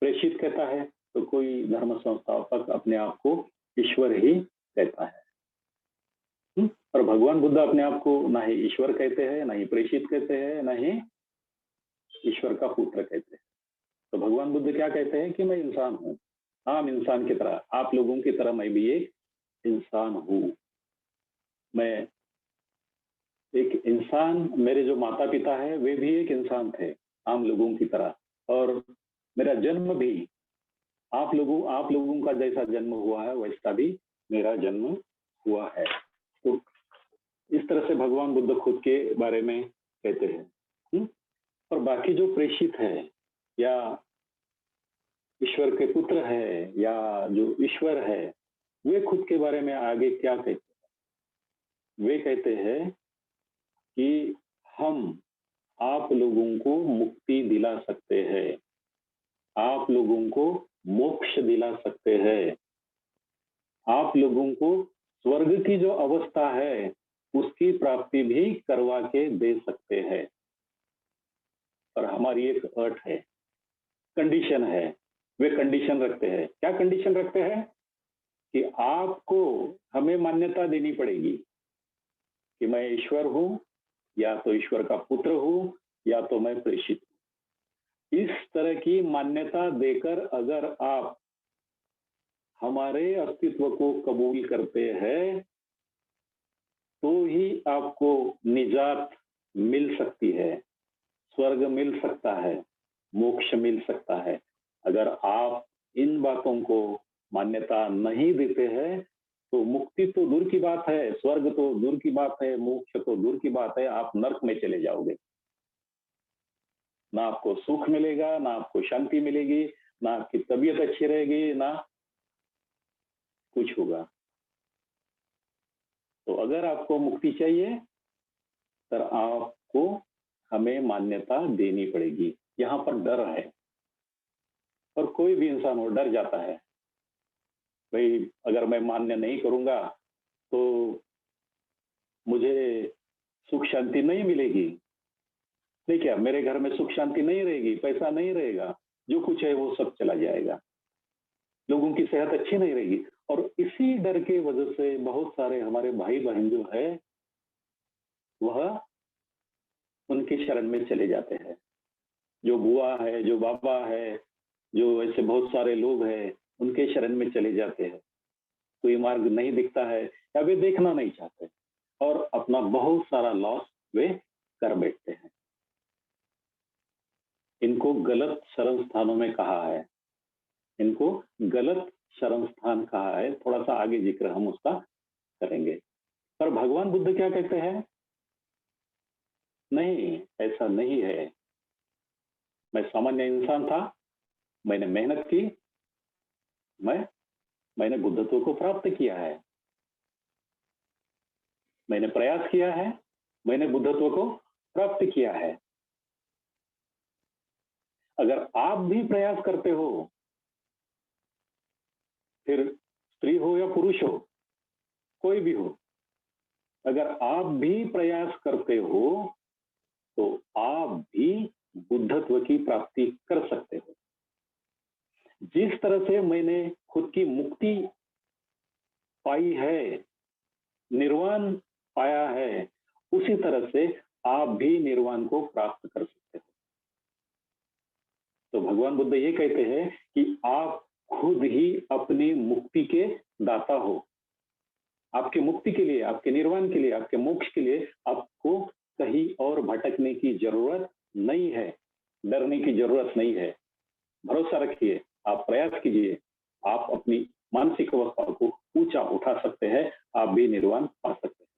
प्रेषित कहता है, तो कोई धर्म संस्थापक अपने आप को ईश्वर ही कहता है। और भगवान बुद्ध अपने आप को ना ही ईश्वर कहते हैं, ना ही प्रेषित कहते हैं, ना ही ईश्वर का पुत्र कहते हैं। तो भगवान बुद्ध क्या कहते हैं कि मैं इंसान हूँ, आम इंसान की तरह, आप लोगों की तरह मैं भी एक इंसान हूँ। मैं एक इंसान, मेरे जो माता पिता है वे भी एक इंसान थे आम लोगों की तरह, और मेरा जन्म भी आप लोगों का जैसा जन्म हुआ है वैसा भी मेरा जन्म हुआ है। तो इस तरह से भगवान बुद्ध खुद के बारे में कहते हैं। और बाकी जो प्रेषित है या ईश्वर के पुत्र है या जो ईश्वर है, वे खुद के बारे में आगे क्या कहते हैं, वे कहते हैं कि हम आप लोगों को मुक्ति दिला सकते हैं, आप लोगों को मोक्ष दिला सकते हैं, आप लोगों को स्वर्ग की जो अवस्था है उसकी प्राप्ति भी करवा के दे सकते हैं। पर हमारी एक अट है, कंडीशन है, वे कंडीशन रखते हैं। क्या कंडीशन रखते हैं कि आपको हमें मान्यता देनी पड़ेगी कि मैं ईश्वर हूं, या तो ईश्वर का पुत्र हूं, या तो मैं प्रेषित हूं। इस तरह की मान्यता देकर अगर आप हमारे अस्तित्व को कबूल करते हैं तो ही आपको निजात मिल सकती है, स्वर्ग मिल सकता है, मोक्ष मिल सकता है। अगर आप इन बातों को मान्यता नहीं देते हैं तो मुक्ति तो दूर की बात है, स्वर्ग तो दूर की बात है, मोक्ष तो दूर की बात है, आप नर्क में चले जाओगे। ना आपको सुख मिलेगा, ना आपको शांति मिलेगी, ना आपकी तबीयत अच्छी रहेगी, ना कुछ होगा। तो अगर आपको मुक्ति चाहिए, तो आपको हमें मान्यता देनी पड़ेगी। यहाँ पर डर है, और कोई भी इंसान वो डर जाता है, भई अगर मैं मान्य नहीं करूँगा, तो मुझे सुख शांति नहीं मिलेगी। नहीं क्या, मेरे घर में सुख शांति नहीं रहेगी, पैसा नहीं रहेगा, जो कुछ है वो सब चला जाएगा। लोगों की सेहत अच्छी नहीं रहेगी, और इसी डर के वजह से बहुत सारे हमारे भाई-बहन जो है, वह उनकी शरण में चले जाते हैं। जो बुआ है, जो बाबा है, जो ऐसे बहुत सारे लोग हैं, उनके शरण में चले जाते हैं। कोई मार्ग नहीं दिखता है, या वे देखना नहीं चाहते, और अपना बहुत सारा लॉस वे कर बैठते हैं। इनको गलत शरण स्थानों में कहा है, इनको गलत शरण स्थान कहा है। थोड़ा-सा आगे ज़िक्र हम उसका करेंगे। पर भगवान बुद्ध क्या कहते हैं? नहीं, ऐसा नहीं है। मैं सामान्य इंसान था, मैंने मेहनत की, मैं मैंने बुद्धत्व को प्राप्त किया है। मैंने प्रयास किया है, मैंने बुद्धत्व को प्राप्त किया है। अगर आप भी प्रयास करते हो, फिर स्त्री हो या पुरुष हो, कोई भी हो, अगर आप भी प्रयास करते हो, तो आप भी बुद्धत्व की प्राप्ति कर सकते हो। जिस तरह से मैंने खुद की मुक्ति पाई है, निर्वाण पाया है, उसी तरह से आप भी निर्वाण को प्राप्त कर सकते हो। तो भगवान बुद्ध ये कहते हैं कि आप खुद ही अपनी मुक्ति के दाता हो। आपकी मुक्ति के लिए, आपके निर्वाण के लिए, आपके मोक्ष के लिए आपको कहीं और भटकने की जरूरत नहीं है, डरने की जरूरत नहीं है। भरोसा रखिए, आप प्रयास कीजिए, आप अपनी मानसिक अवस्था को ऊंचा उठा सकते हैं, आप भी निर्वाण पा सकते हैं।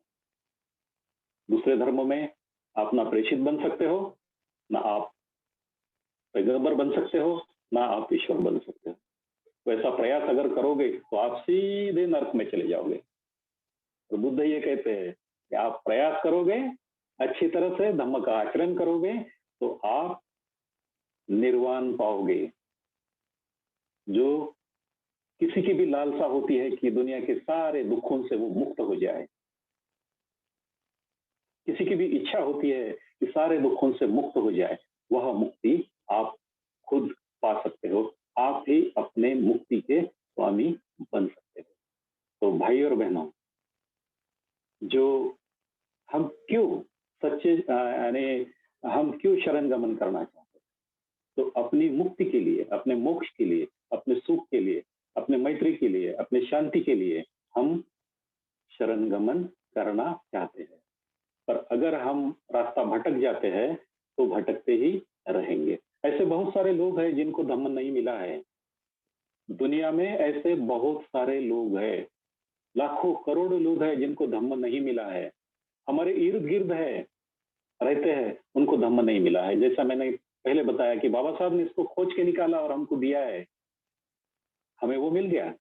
दूसरे धर्मों में आप ना प्रेषित बन सकते हो, ना आप पैगंबर बन सकते हो, ना आप ईश्वर बन सकते हो। तो ऐसा प्रयास अगर करोगे, तो आप सीधे नर्क में चले जाओगे। तो बुद्ध ये कहते हैं कि आप प्रयास करोगे, अच्छी तरह से धम्म का आचरण करोगे, तो आप निर्वाण पाओगे। जो किसी की भी लालसा होती है कि दुनिया के सारे दुखों से वो मुक्त हो जाए, किसी की भी इच्छा होती है कि सारे दुखों से मुक्त हो जाए, वह मुक्ति आप खुद पा सकते हो। आप ही अपने मुक्ति के स्वामी बन सकते हो। तो भाई और बहनों, जो हम क्यों सच्चे यानी हम क्यों शरण गमन करना चाहते हैं? तो अपनी मुक्ति के लिए, अपने मोक्ष के लिए, अपने सुख के लिए, अपने मैत्री के लिए, अपने शांति के लिए हम शरण गमन करना चाहते हैं। पर अगर हम रास्ता भटक जाते हैं, तो भटकते ही रहेंगे। ऐसे बहुत सारे लोग हैं जिनको धम्म नहीं मिला है। दुनिया में ऐसे बहुत सारे लोग हैं, लाखों करोड़ों लोग हैं जिनको धम्म नहीं मिला है। हमारे इर्द गिर्द है, रहते हैं, उनको धम्म नहीं मिला है। जैसा मैंने पहले बताया कि बाबा साहब ने इसको खोज के निकाला और हमको दिया है, हमें वो मिल गया,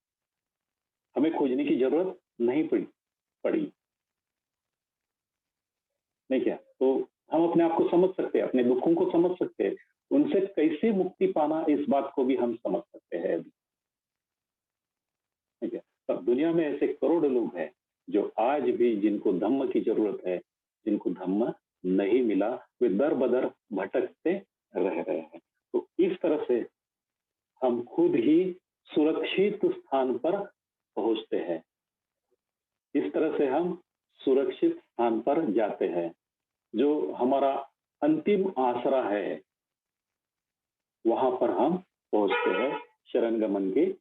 हमें खोजने की जरूरत नहीं पड़ी। नहीं क्या, तो हम अपने आप को समझ सकते हैं, अपने दुखों को समझ सकते हैं, उनसे कैसे मुक्ति पाना, इस बात को भी हम समझ सकते हैं अभी। ठीक है, पर दुनिया में ऐसे करोड़ों लोग हैं जो आज भी, जिनको धम्म की जरूरत है, जिनको धम्म नहीं मिला, वे दर बदर भटकते रह रहे हैं। तो इस तरह से हम खुद ही सुरक्षित स्थान पर पहुंचते हैं। इस तरह से हम सुरक्षित स्थान पर जाते हैं। जो हमारा अंतिम आसरा है, वहां पर हम पहुंचते हैं शरण गमन के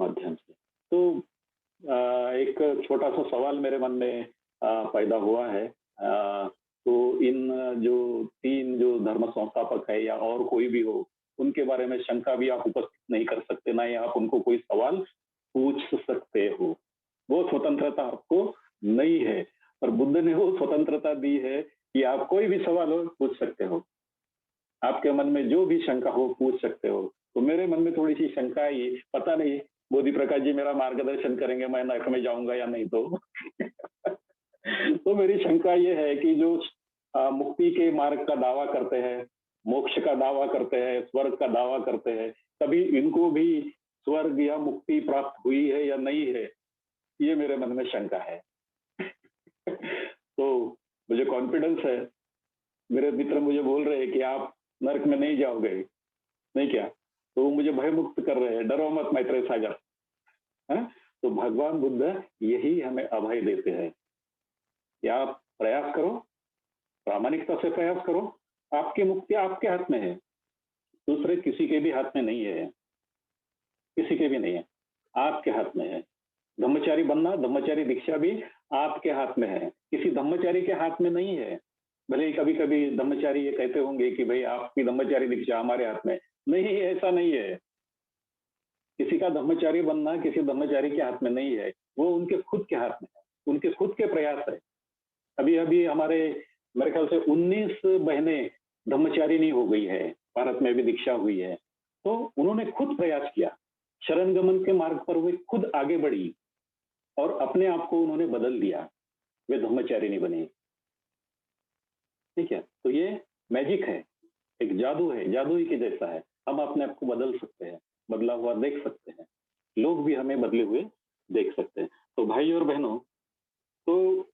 माध्यम से। तो एक छोटा सा सवाल मेरे मन में पैदा हुआ है। तो इन जो तीन जो धर्म संस्थापक है, या और कोई भी हो, उनके बारे में शंका भी आप उपस्थित नहीं कर सकते, ना ही आप उनको कोई सवाल पूछ सकते हो। वो स्वतंत्रता आपको नहीं है। और बुद्ध ने वो स्वतंत्रता दी है कि आप कोई भी सवाल हो पूछ सकते हो। आपके मन में जो भी शंका हो पूछ सकते हो। तो मेरे मन में थोड़ी-सी शंका आई, पता नहीं बोधि प्रकाश जी मेरा मार्गदर्शन करेंगे, मैं नरक में जाऊँगा या नहीं तो। तो मेरी शंका ये है कि जो मुक्ति के मार्ग का दावा करते हैं, मोक्ष का दावा करते हैं, स्वर्ग का दावा करते हैं, कभी इनको भी स्वर्ग या मुक्ति प्राप्त हुई है या नहीं है? ये मेरे मन में शंका है। तो मुझे कॉन्फिडेंस है, मेरे मित्र मुझे बोल रहे हैं कि आप नर्क में नहीं जाओगे, नहीं क्या? तो वो मुझे भयमुक्त कर रहे हैं, डरो मत मैत्रेय सागर, हैं? तो भगवान बुद्ध यही हमें अभय देते हैं कि आप प्रयास करो, प्रामाणिकता से प्रयास करो, आपकी मुक्ति आपके हाथ में है, दूसरे किसी के भी हाथ में नहीं है, किसी के भी नहीं है, आपके हाथ में है। ब्रह्मचारी बनना, ब्रह्मचारी दीक्षा भी आपके हाथ में है, किसी ब्रह्मचारी के हाथ में नहीं है। भले ही कभी-कभी ब्रह्मचारी ये कहते होंगे कि भई आपकी ब्रह्मचारी दीक्षा हमारे हाथ में। नहीं, ऐसा नहीं है। किसी का ब्रह्मचारी बनना किसी ब्रह्मचारी के हाथ में नहीं है, वो उनके खुद के हाथ में है, उनके खुद के प्रयास है। अभी-अभी हमारे मेरे ख्याल से 19 बहनें ब्रह्मचारिणी हो गई है, भारत में भी दीक्षा हुई है। तो उन्होंने खुद प्रयास किया, शरण गमन के मार्ग पर वे खुद आगे बढ़ी और अपने आप को उन्होंने बदल दिया, वे ब्रह्मचारिणी बनी। ठीक है? तो ये मैजिक है, एक जादू है, जादू ही के जैसा है। हम अपने आप को बदल सकते हैं, बदला हुआ देख सकते हैं, लोग भी हमें बदले हुए देख सकते हैं। तो भाई और बहनों, तो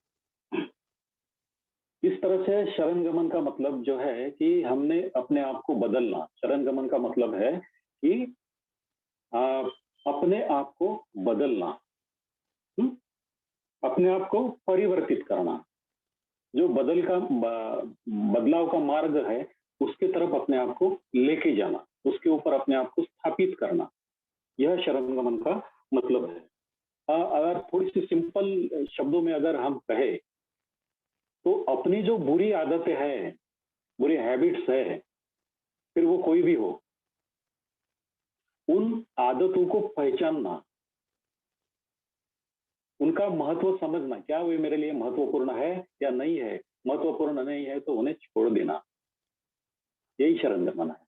इस तरह से शरण गमन का मतलब जो है कि हमने अपने आप को बदलना। शरण गमन का मतलब है कि अ, अपने आप को बदलना, हुँ? अपने आप को परिवर्तित करना। जो बदलाव का मार्ग है, उसकी तरफ अपने आप को लेके जाना, उसके ऊपर अपने आप को स्थापित करना, यह शरण गमन का मतलब है। अगर थोड़ी-सी सिंपल शब्दों में अगर हम कहें, तो अपनी जो बुरी आदतें हैं, बुरी हैबिट्स है, फिर वो कोई भी हो, उन आदतों को पहचानना, उनका महत्व समझना, क्या वे मेरे लिए महत्वपूर्ण है या नहीं है? महत्वपूर्ण नहीं है तो उन्हें छोड़ देना, यही शरण गमन है।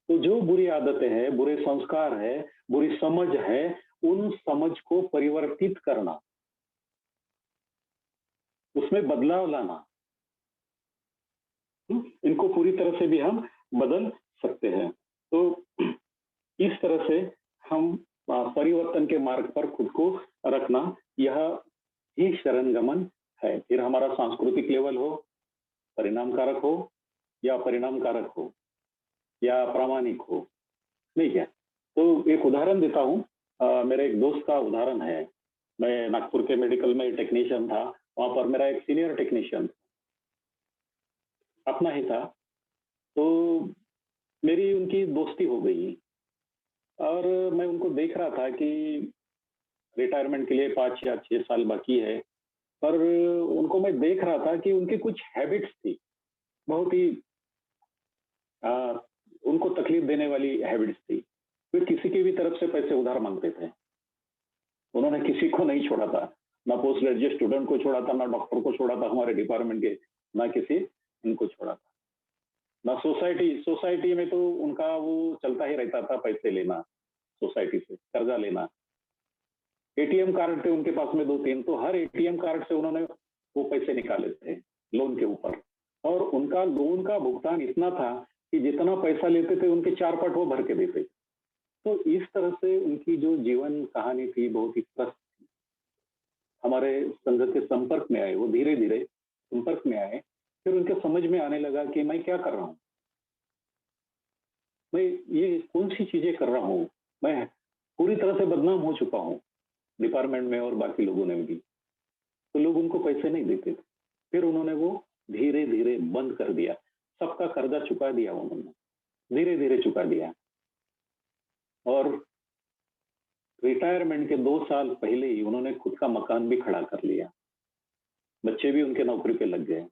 तो जो बुरी आदतें हैं, बुरे संस्कार है, बुरी समझ है, उन समझ को परिवर्तित करना, उसमें बदलाव लाना, इनको पूरी तरह से भी हम बदल सकते हैं। तो इस तरह से हम परिवर्तन के मार्ग पर खुद को रखना, यह ही शरण गमन है। फिर हमारा सांस्कृतिक लेवल हो, परिणाम कारक हो या परिणाम कारक हो या प्रामाणिक हो, नहीं क्या? तो एक उदाहरण देता हूँ। मेरे एक दोस्त का उदाहरण है। मैं नागपुर के मेडिकल में टेक्नीशियन था, वहाँ पर मेरा एक सीनियर टेक्नीशियन अपना ही था। तो मेरी उनकी दोस्ती हो गई और मैं उनको देख रहा था कि रिटायरमेंट के लिए 5 या 6 साल बाकी है। पर उनको मैं देख रहा था कि उनकी कुछ हैबिट्स थी, बहुत ही अ, उनको तकलीफ देने वाली हैबिट्स थी। वे किसी की भी तरफ से पैसे उधार माँगते थे। उन्होंने किसी को नहीं छोड़ा था। ना पोस्ट ग्रेजुएट स्टूडेंट को छोड़ा था, ना डॉक्टर को छोड़ा था हमारे डिपार्टमेंट के, ना किसी इनको छोड़ा था। ना सोसाइटी सोसाइटी में तो उनका वो चलता ही रहता था पैसे लेना, सोसाइटी से कर्जा लेना। एटीएम कार्ड थे उनके पास में 2-3, तो हर एटीएम कार्ड से उन्होंने वो पैसे निकाले थे लोन के ऊपर। और उनका लोन का भुगतान इतना था कि जितना पैसा लेते थे उनके 4 पट वो भर के देते। तो इस तरह से उनकी जो जीवन कहानी थी बहुत ही त्रस्त। हमारे संघ के संपर्क में आए, वो धीरे-धीरे संपर्क में आए, फिर उनके समझ में आने लगा कि मैं क्या कर रहा हूँ? मैं ये कौन-सी चीज़ें कर रहा हूँ? मैं पूरी तरह से बदनाम हो चुका हूँ, डिपार्टमेंट में और बाकी लोगों ने भी। तो लोग उनको पैसे नहीं देते थे। फिर उन्होंने वो धीरे-धीरे बंद कर दिया। सबका कर्जा चुका दिया उन्होंने, धीरे-धीरे चुका दिया और रिटायरमेंट के 2 साल पहले ही उन्होंने खुद का मकान भी खड़ा कर लिया। बच्चे भी उनके नौकरी पे लग गए।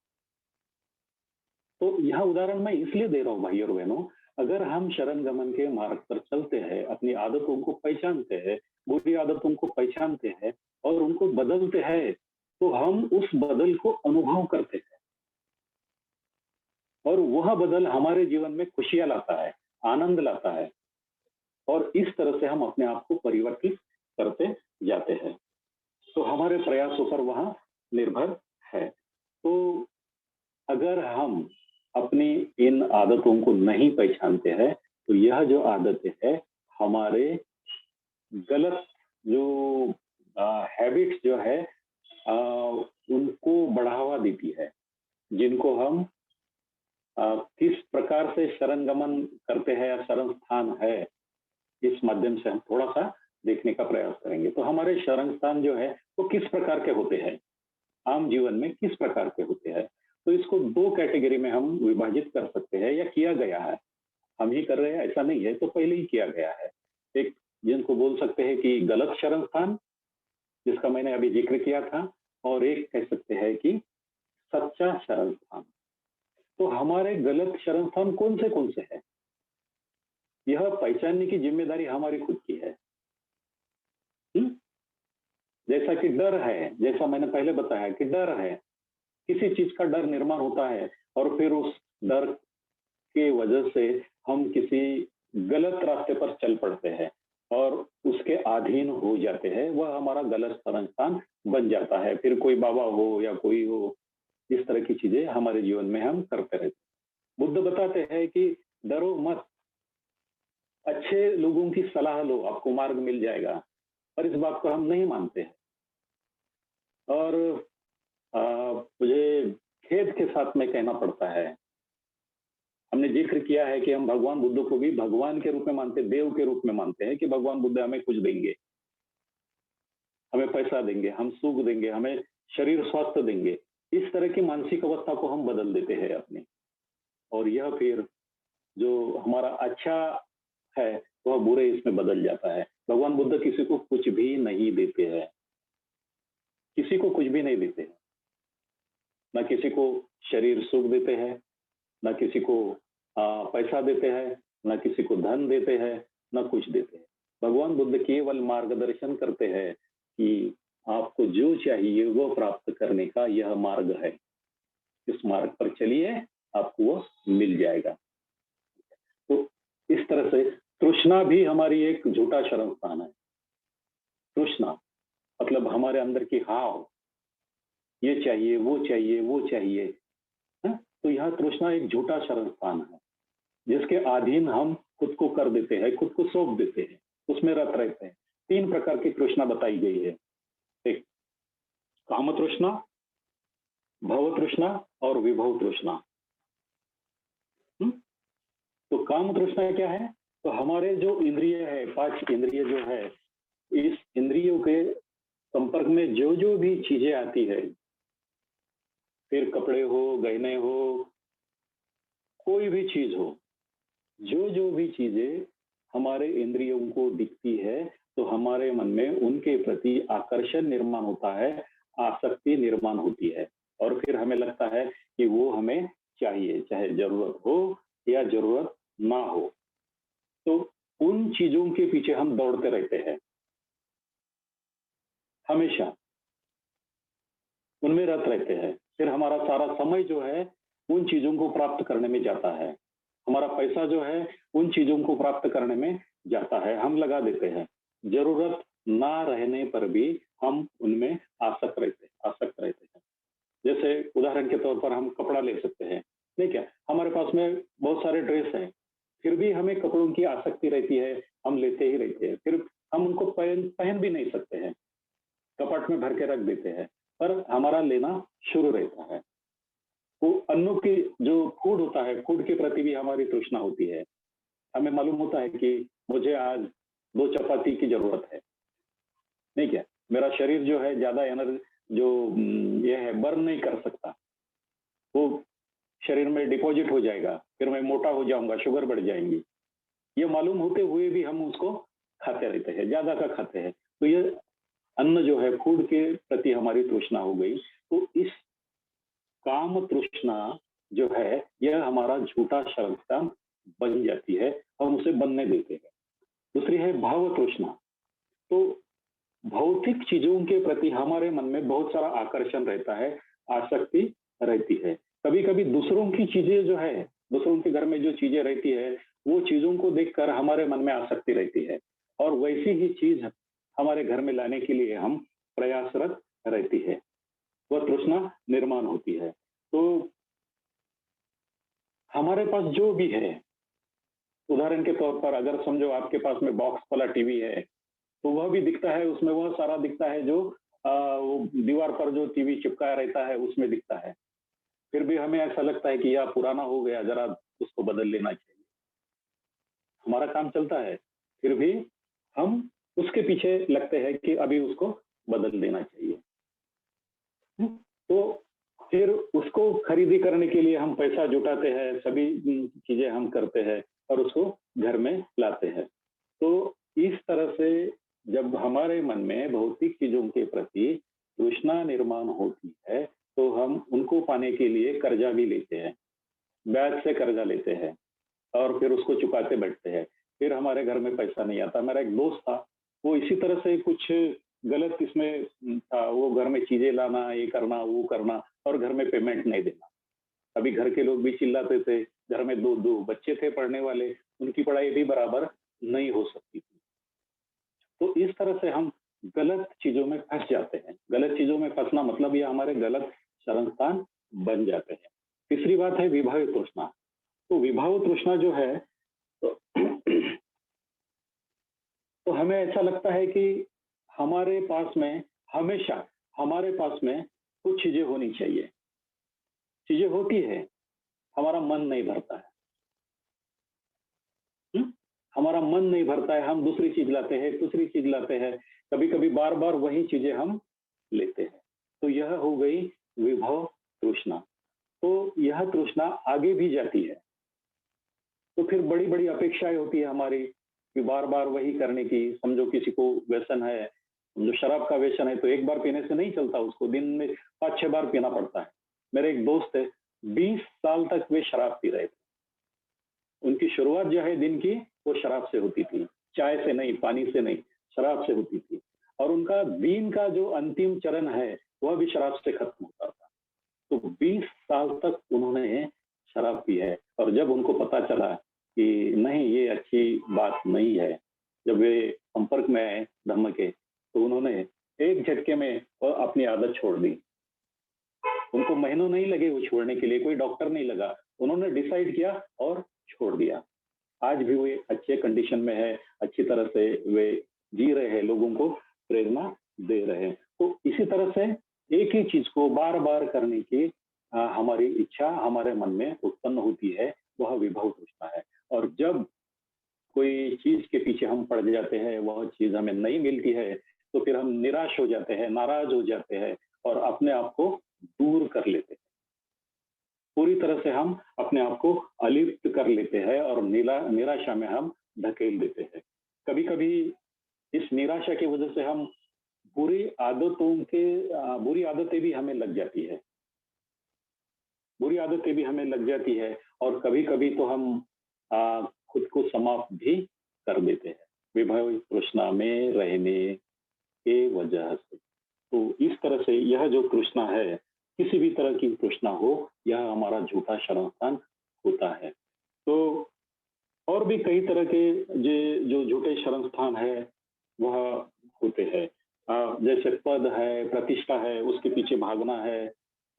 तो यह उदाहरण मैं इसलिए दे रहा हूँ भाई और बहनों, अगर हम शरण गमन के मार्ग पर चलते हैं, अपनी आदतों को पहचानते हैं, बुरी आदतों को पहचानते हैं और उनको बदलते हैं, तो हम उस बदल को अनुभव करते हैं और वह बदल हमारे जीवन में खुशियाँ लाता है, आनंद लाता है और इस तरह से हम अपने आप को परिवर्तित करते जाते हैं। तो हमारे प्रयासों पर वहाँ निर्भर है। तो अगर हम अपनी इन आदतों को नहीं पहचानते हैं, तो यह जो आदतें हैं, हमारे गलत जो हैबिट्स जो है अ, उनको बढ़ावा देती है, जिनको हम किस प्रकार से शरणगमन करते हैं या शरण स्थान है, इस माध्यम से हम थोड़ा-सा देखने का प्रयास करेंगे। तो हमारे शरण स्थान जो है, वो किस प्रकार के होते हैं? आम जीवन में किस प्रकार के होते हैं? तो इसको 2 कैटेगरी में हम विभाजित कर सकते हैं या किया गया है। हम ही कर रहे हैं ऐसा नहीं है, तो पहले ही किया गया है। एक जिनको बोल सकते हैं कि गलत शरण स्थान, जिसका मैंने अभी ज़िक्र किया था और एक कह सकते हैं कि सच्चा शरण स्थान। तो हमारे गलत शरण स्थान कौन से हैं? यह पहचानने की ज़िम्मेदारी हमारी खुद की है। हुँ? जैसा कि डर है, जैसा मैंने पहले बताया कि डर है, किसी चीज़ का डर निर्माण होता है और फिर उस डर की वजह से हम किसी गलत रास्ते पर चल पड़ते हैं और उसके अधीन हो जाते हैं, वह हमारा गलत शरण स्थान बन जाता है। फिर कोई बाबा हो या कोई हो, इस तरह की चीज़ें हमारे जीवन में हम करते रहते हैं। बुद्ध बताते हैं कि डरो मत, अच्छे लोगों की सलाह लो, आपको मार्ग मिल जाएगा। पर इस बात को हम नहीं मानते हैं और मुझे खेद के साथ में कहना पड़ता है, हमने ज़िक्र किया है कि हम भगवान बुद्ध को भी भगवान के रूप में मानते हैं, देव के रूप में मानते हैं कि भगवान बुद्ध हमें कुछ देंगे, हमें पैसा देंगे, हम सुख देंगे, हमें शरीर स्वास्थ्य देंगे। इस तरह की मानसिक अवस्था को हम बदल देते हैं अपनी और यह फिर जो हमारा अच्छा है, वह बुरे इसमें बदल जाता है। भगवान बुद्ध किसी को कुछ भी नहीं देते हैं, किसी को कुछ भी नहीं देते हैं। ना किसी को शरीर सुख देते हैं, ना किसी को पैसा देते हैं, ना किसी को धन देते हैं, ना कुछ देते हैं। भगवान बुद्ध केवल मार्गदर्शन करते हैं कि आपको जो चाहिए वो प्राप्त करने का यह मार्ग है। इस मार्ग पर चलिए, आपको वो मिल जाएगा। तो इस तरह से तृष्णा भी हमारी एक झूठा शरण स्थान है। तृष्णा मतलब हमारे अंदर की हाव, ये चाहिए, वो चाहिए, वो चाहिए। है? तो यह तृष्णा एक झूठा शरण स्थान है, जिसके अधीन हम खुद को कर देते हैं, खुद को सौंप देते हैं, उसमें रत रहते हैं। 3 प्रकार की तृष्णा बताई गई है। एक काम तृष्णा, भव तृष्णा और विभव तृष्णा। हुँ? तो काम तृष्णा क्या है? तो हमारे जो इंद्रिय है, 5 इंद्रिय जो है, इस इंद्रियों के संपर्क में जो-जो भी चीज़ें आती है, फिर कपड़े हो, गहने हो, कोई भी चीज़ हो, जो-जो भी चीज़ें हमारे इंद्रियों को दिखती है, तो हमारे मन में उनके प्रति आकर्षण निर्माण होता है, आसक्ति निर्माण होती है और फिर हमें लगता है कि वो हमें चाहिए, चाहे ज़रूरत हो या ज़रूरत ना हो। तो उन चीज़ों के पीछे हम दौड़ते रहते हैं, हमेशा उनमें रत रहते हैं। फिर हमारा सारा समय जो है, उन चीज़ों को प्राप्त करने में जाता है। हमारा पैसा जो है, उन चीज़ों को प्राप्त करने में जाता है, हम लगा देते हैं। ज़रूरत ना रहने पर भी हम उनमें आसक्त रहते हैं। जैसे उदाहरण के तौर पर हम कपड़ा ले सकते हैं, ठीक है? हमारे पास में बहुत सारे ड्रेस हैं, फिर भी हमें कपड़ों की आसक्ति रहती है, हम लेते ही रहते हैं। फिर हम उनको पहन पहन भी नहीं सकते हैं, कपट में भर के रख देते हैं, पर हमारा लेना शुरू रहता है। वो अन्नों की जो फूड होता है, फूड के प्रति भी हमारी तृष्णा होती है। हमें मालूम होता है कि मुझे आज 2 चपाती की ज़रूरत है, नहीं क्या? मेरा शरीर जो है ज़्यादा जो ये है बर्न नहीं कर सकता, वो शरीर में डिपॉज़िट हो जाएगा, फिर मैं मोटा हो जाऊँगा, शुगर बढ़ जाएँगी। ये मालूम होते हुए भी हम उसको खाते रहते हैं, ज़्यादा का खाते हैं। तो ये अन्न जो है फूड के प्रति हमारी तृष्णा हो गई। तो इस काम तृष्णा जो है, यह हमारा झूठा शरण बन जाती है, हम उसे बनने देते हैं। दूसरी है भाव तृष्णा। तो भौतिक चीज़ों के प्रति हमारे मन में बहुत सारा आकर्षण रहता है, आसक्ति रहती है। कभी-कभी दूसरों की चीज़ें जो है, दूसरों के घर में जो चीज़ें रहती है, वो चीज़ों को देखकर हमारे मन में आसक्ति रहती है और वैसी ही चीज़ हमारे घर में लाने के लिए हम प्रयासरत रहती है। वह तृष्णा निर्माण होती है। तो हमारे पास जो भी है, उदाहरण के तौर पर अगर समझो आपके पास में बॉक्स वाला टीवी है, तो वह भी दिखता है, उसमें वह सारा दिखता है जो वो दीवार पर जो टीवी चिपकाया रहता है, उसमें दिखता है। फिर भी हमें ऐसा लगता है कि यह पुराना हो गया, ज़रा उसको बदल लेना चाहिए। हमारा काम चलता है, फिर भी हम उसके पीछे लगते हैं कि अभी उसको बदल देना चाहिए। हुँ, तो फिर उसको खरीदी करने के लिए हम पैसा जुटाते हैं, सभी चीज़ें हम करते हैं और उसको घर में लाते हैं। तो इस तरह से जब हमारे मन में भौतिक चीज़ों के प्रति तृष्णा निर्माण होती है, तो हम उनको पाने के लिए कर्जा भी लेते हैं, ब्याज से कर्जा लेते हैं और फिर उसको चुकाते बैठते हैं। फिर हमारे घर में पैसा नहीं आता। मेरा एक दोस्त था, वो इसी तरह से कुछ गलत इसमें था, वो घर में चीज़ें लाना, ये करना, वो करना और घर में पेमेंट नहीं देना। अभी घर के लोग भी चिल्लाते थे, घर में 2 बच्चे थे पढ़ने वाले, उनकी पढ़ाई भी बराबर नहीं हो सकती थी। तो इस तरह से हम गलत चीज़ों में फँस जाते हैं। गलत चीज़ों में फँसना मतलब ये हमारे गलत शरण स्थान बन जाते हैं। तीसरी बात है विभव तृष्णा। तो विभव तृष्णा जो है तो तो हमें ऐसा लगता है कि हमारे पास में हमेशा हमारे पास में कुछ चीज़ें होनी चाहिए। चीज़ें होती हैं, हमारा मन नहीं भरता है। हुँ? हमारा मन नहीं भरता है, हम दूसरी चीज़ लाते हैं, दूसरी चीज़ लाते हैं। कभी-कभी बार-बार वही चीज़ें हम लेते हैं। तो यह हो गई विभव तृष्णा। तो यह तृष्णा आगे भी जाती है। तो फिर बड़ी-बड़ी अपेक्षाएँ होती है हमारी कि बार-बार वही करने की। समझो किसी को व्यसन है, जो शराब का व्यसन है तो एक बार पीने से नहीं चलता उसको, दिन में 5-6 बार पीना पड़ता है। मेरे एक दोस्त है, 20 साल तक वे शराब पी रहे थे। उनकी शुरुआत जो है दिन की, वो शराब से होती थी। चाय से नहीं, पानी से नहीं, शराब से होती थी। और उनका दिन का जो अंतिम चरण है, वह भी शराब से खत्म होता था। तो 20 साल तक उन्होंने शराब पी है और जब उनको पता चला कि नहीं ये अच्छी बात नहीं है, जब वे संपर्क में आए धम्म के, तो उन्होंने एक झटके में अपनी आदत छोड़ दी। उनको महीनों नहीं लगे वो छोड़ने के लिए, कोई डॉक्टर नहीं लगा। उन्होंने डिसाइड किया और छोड़ दिया। आज भी वे अच्छे कंडीशन में है, अच्छी तरह से वे जी रहे हैं, लोगों को प्रेरणा दे रहे हैं। तो इसी तरह से एक ही चीज़ को बार-बार करने की हमारी इच्छा हमारे मन में उत्पन्न होती है, वह विभव तृष्णा है। और जब कोई चीज़ के पीछे हम पड़ जाते हैं, वह चीज़ हमें नहीं मिलती है, तो फिर हम निराश हो जाते हैं, नाराज़ हो जाते हैं और अपने आप को दूर कर लेते हैं। पूरी तरह से हम अपने आप को अलिप्त कर लेते हैं और निराशा में हम ढकेल देते हैं। कभी-कभी इस निराशा की वजह से हम बुरी आदतें भी हमें लग जाती है। बुरी आदतें भी हमें लग जाती है और कभी-कभी तो हम खुद को समाप्त भी कर देते हैं, विभव तृष्णा में रहने के वजह से। तो इस तरह से यह जो तृष्णा है, किसी भी तरह की तृष्णा हो, यह हमारा झूठा शरण स्थान होता है। तो और भी कई तरह के जे जो झूठे शरण स्थान है, वह होते हैं। जैसे पद है, प्रतिष्ठा है, उसके पीछे भागना है।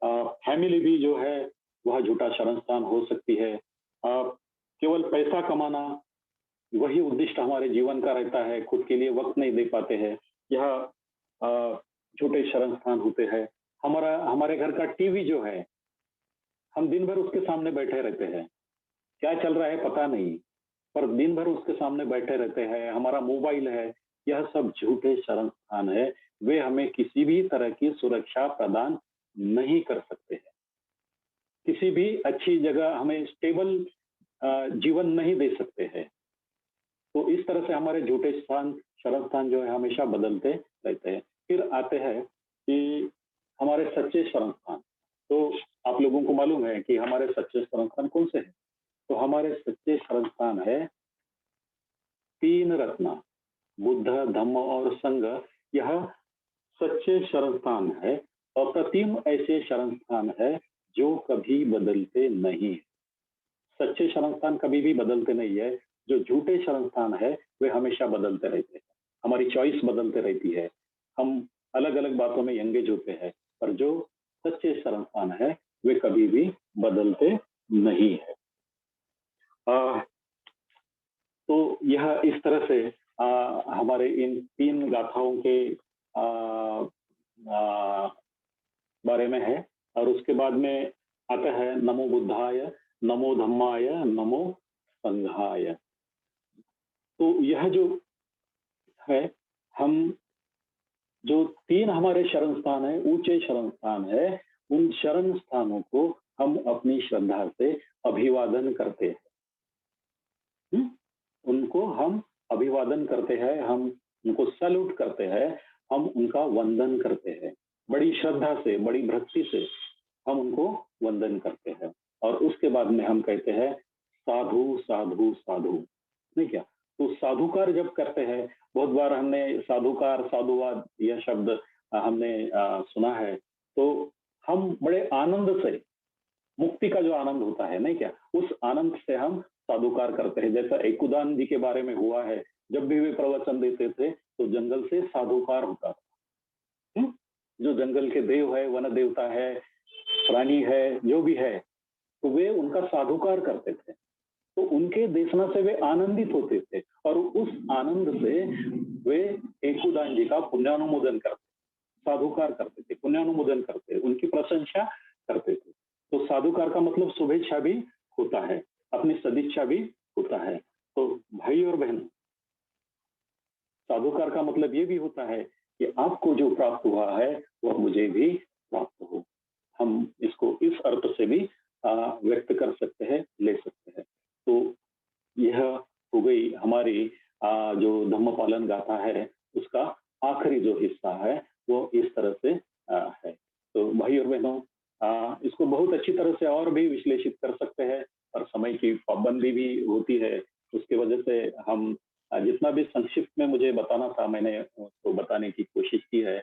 फैमिली भी जो है, वह झूठा शरण स्थान हो सकती है। केवल पैसा कमाना, वही उद्देश्य हमारे जीवन का रहता है, खुद के लिए वक़्त नहीं दे पाते हैं। यह झूठे शरण स्थान होते हैं। हमारे घर का टीवी जो है, हम दिन भर उसके सामने बैठे रहते हैं। क्या चल रहा है पता नहीं, पर दिन भर उसके सामने बैठे रहते हैं। हमारा मोबाइल है, यह सब झूठे शरण स्थान है। वे हमें किसी भी तरह की सुरक्षा प्रदान नहीं कर सकते हैं। किसी भी अच्छी जगह हमें स्टेबल जीवन नहीं दे सकते हैं। तो इस तरह से हमारे झूठे स्थान, शरण स्थान जो है हमेशा बदलते रहते हैं। फिर आते हैं कि हमारे सच्चे शरण स्थान। तो आप लोगों को मालूम है कि हमारे सच्चे शरण स्थान कौन से हैं? तो हमारे सच्चे शरण स्थान है 3 रत्न। बुद्ध, धम्म और संघ, यह सच्चे शरण स्थान है। अप्रतिम ऐसे शरण स्थान है जो कभी बदलते नहीं। सच्चे शरण स्थान कभी भी बदलते नहीं है। जो झूठे शरण स्थान है वे हमेशा बदलते रहते हैं। हमारी चॉइस बदलते रहती है। हम अलग अलग बातों में एंगेज होते हैं, पर जो सच्चे शरण स्थान है वे कभी भी बदलते नहीं है। आ, तो यह इस तरह से हमारे इन तीन गाथाओं के आ, आ, बारे में है। और उसके बाद में आता है नमो बुद्धाय, नमो धम्माय, नमो संघाय। तो यह जो है, हम जो तीन हमारे शरण स्थान है, ऊंचे शरण स्थान है, उन शरण स्थानों को हम अपनी श्रद्धा से अभिवादन करते हैं। उनको हम अभिवादन करते हैं, हम उनको सैल्यूट करते हैं, हम उनका वंदन करते हैं। बड़ी श्रद्धा से, बड़ी भक्ति से हम उनको वंदन करते हैं। और उसके बाद में हम कहते हैं साधु साधु साधु, नहीं क्या? तो साधुकार जब करते हैं, बहुत बार हमने साधुकार, साधुवाद यह शब्द हमने सुना है। तो हम बड़े आनंद से, मुक्ति का जो आनंद होता है, नहीं क्या, उस आनंद से हम साधुकार करते हैं। जैसा एकुदान जी के बारे में हुआ है, जब भी वे प्रवचन देते थे तो जंगल से साधुकार होता था। जो जंगल के देव है, वन देवता है, प्राणी है, जो भी है, तो वे उनका साधुकार करते थे। तो उनके देखना से वे आनंदित होते थे और उस आनंद से वे एकुदान जी का पुण्यानुमोदन करते, साधुकार करते थे, पुण्यानुमोदन करते, उनकी प्रशंसा करते थे। तो साधुकार का मतलब शुभेच्छा भी होता है, अपनी सदिच्छा भी होता है। तो भाई और बहन, साधुकार का मतलब ये भी होता है कि आपको जो प्राप्त हुआ है वह मुझे भी प्राप्त हो। हम इसको इस अर्थ से भी व्यक्त कर सकते हैं, ले सकते हैं। तो यह हो गई हमारी जो धम्म पालन गाथा है, उसका आखिरी जो हिस्सा है वो इस तरह से है। तो भाई और बहनों, इसको बहुत अच्छी तरह से और भी विश्लेषित कर सकते हैं, और समय की पाबंदी भी होती है। उसकी वजह से हम जितना भी संक्षिप्त में मुझे बताना था मैंने उसको बताने की कोशिश की है।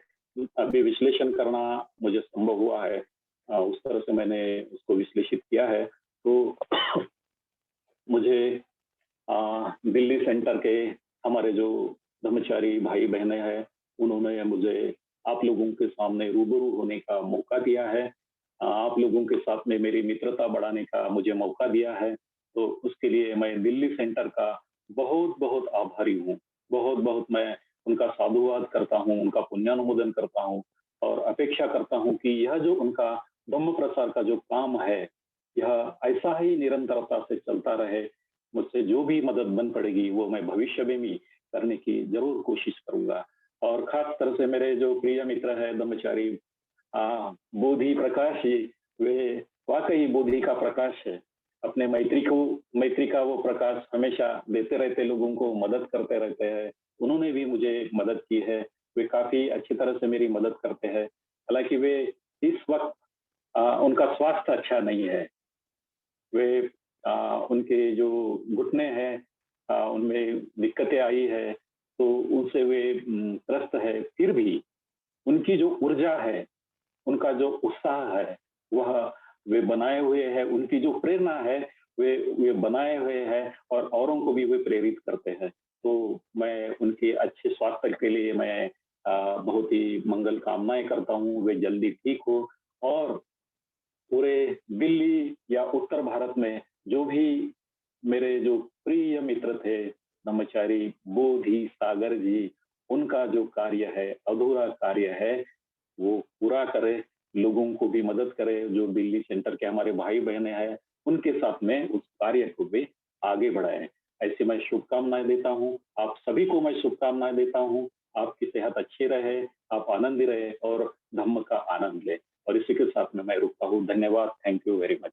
अभी विश्लेषण करना मुझे संभव हुआ है, उस तरह से मैंने उसको विश्लेषित किया है। तो मुझे दिल्ली सेंटर के हमारे जो ब्रह्मचारी भाई बहनें हैं, उन्होंने मुझे आप लोगों के सामने रूबरू होने का मौका दिया है। आप लोगों के साथ में मेरी मित्रता बढ़ाने का मुझे मौका दिया है। तो उसके लिए मैं दिल्ली सेंटर का बहुत बहुत आभारी हूँ। बहुत बहुत मैं उनका साधुवाद करता हूँ, उनका पुण्यानुमोदन करता हूँ, और अपेक्षा करता हूँ कि यह जो उनका धम्म प्रसार का जो काम है, यह ऐसा ही निरंतरता से चलता रहे। मुझसे जो भी मदद बन पड़ेगी वो मैं भविष्य में भी करने की जरूर कोशिश करूंगा। और खास तरह से मेरे जो प्रिय मित्र है ब्रह्मचारी बोधि प्रकाश जी, वे वाकई बोधि का प्रकाश है। अपने मैत्री का वो प्रकाश हमेशा देते रहते, लोगों को मदद करते रहते हैं। उन्होंने भी मुझे मदद की है। वे काफी अच्छी तरह से मेरी मदद करते हैं। हालांकि वे इस वक्त उनका स्वास्थ्य अच्छा नहीं है। वे उनके जो घुटने हैं, उनमें दिक्कतें आई है, तो उनसे वे त्रस्त है। फिर भी उनकी जो ऊर्जा है, उनका जो उत्साह है, वह वे बनाए हुए हैं। उनकी जो प्रेरणा है, वे बनाए हुए हैं और औरों को भी वे प्रेरित करते हैं। तो मैं उनके अच्छे स्वास्थ्य के लिए मैं बहुत ही मंगल कामनाएं करता हूँ। वे जल्दी ठीक हो, और पूरे दिल्ली या उत्तर भारत में जो भी मेरे जो प्रिय मित्र थे ब्रह्मचारी बोधि सागर जी, उनका जो कार्य है, अधूरा कार्य है, वो पूरा करे, लोगों को भी मदद करे। जो दिल्ली सेंटर के हमारे भाई बहने हैं, उनके साथ में उस कार्य को भी आगे बढ़ाएं। ऐसे मैं शुभकामनाएं देता हूँ। आप सभी को मैं शुभकामनाएं देता हूँ। आपकी सेहत अच्छी रहे, आप आनंदी रहे और धम्म का आनंद ले। और इसी के साथ में मैं रुकता हूँ। धन्यवाद। Thank you very much.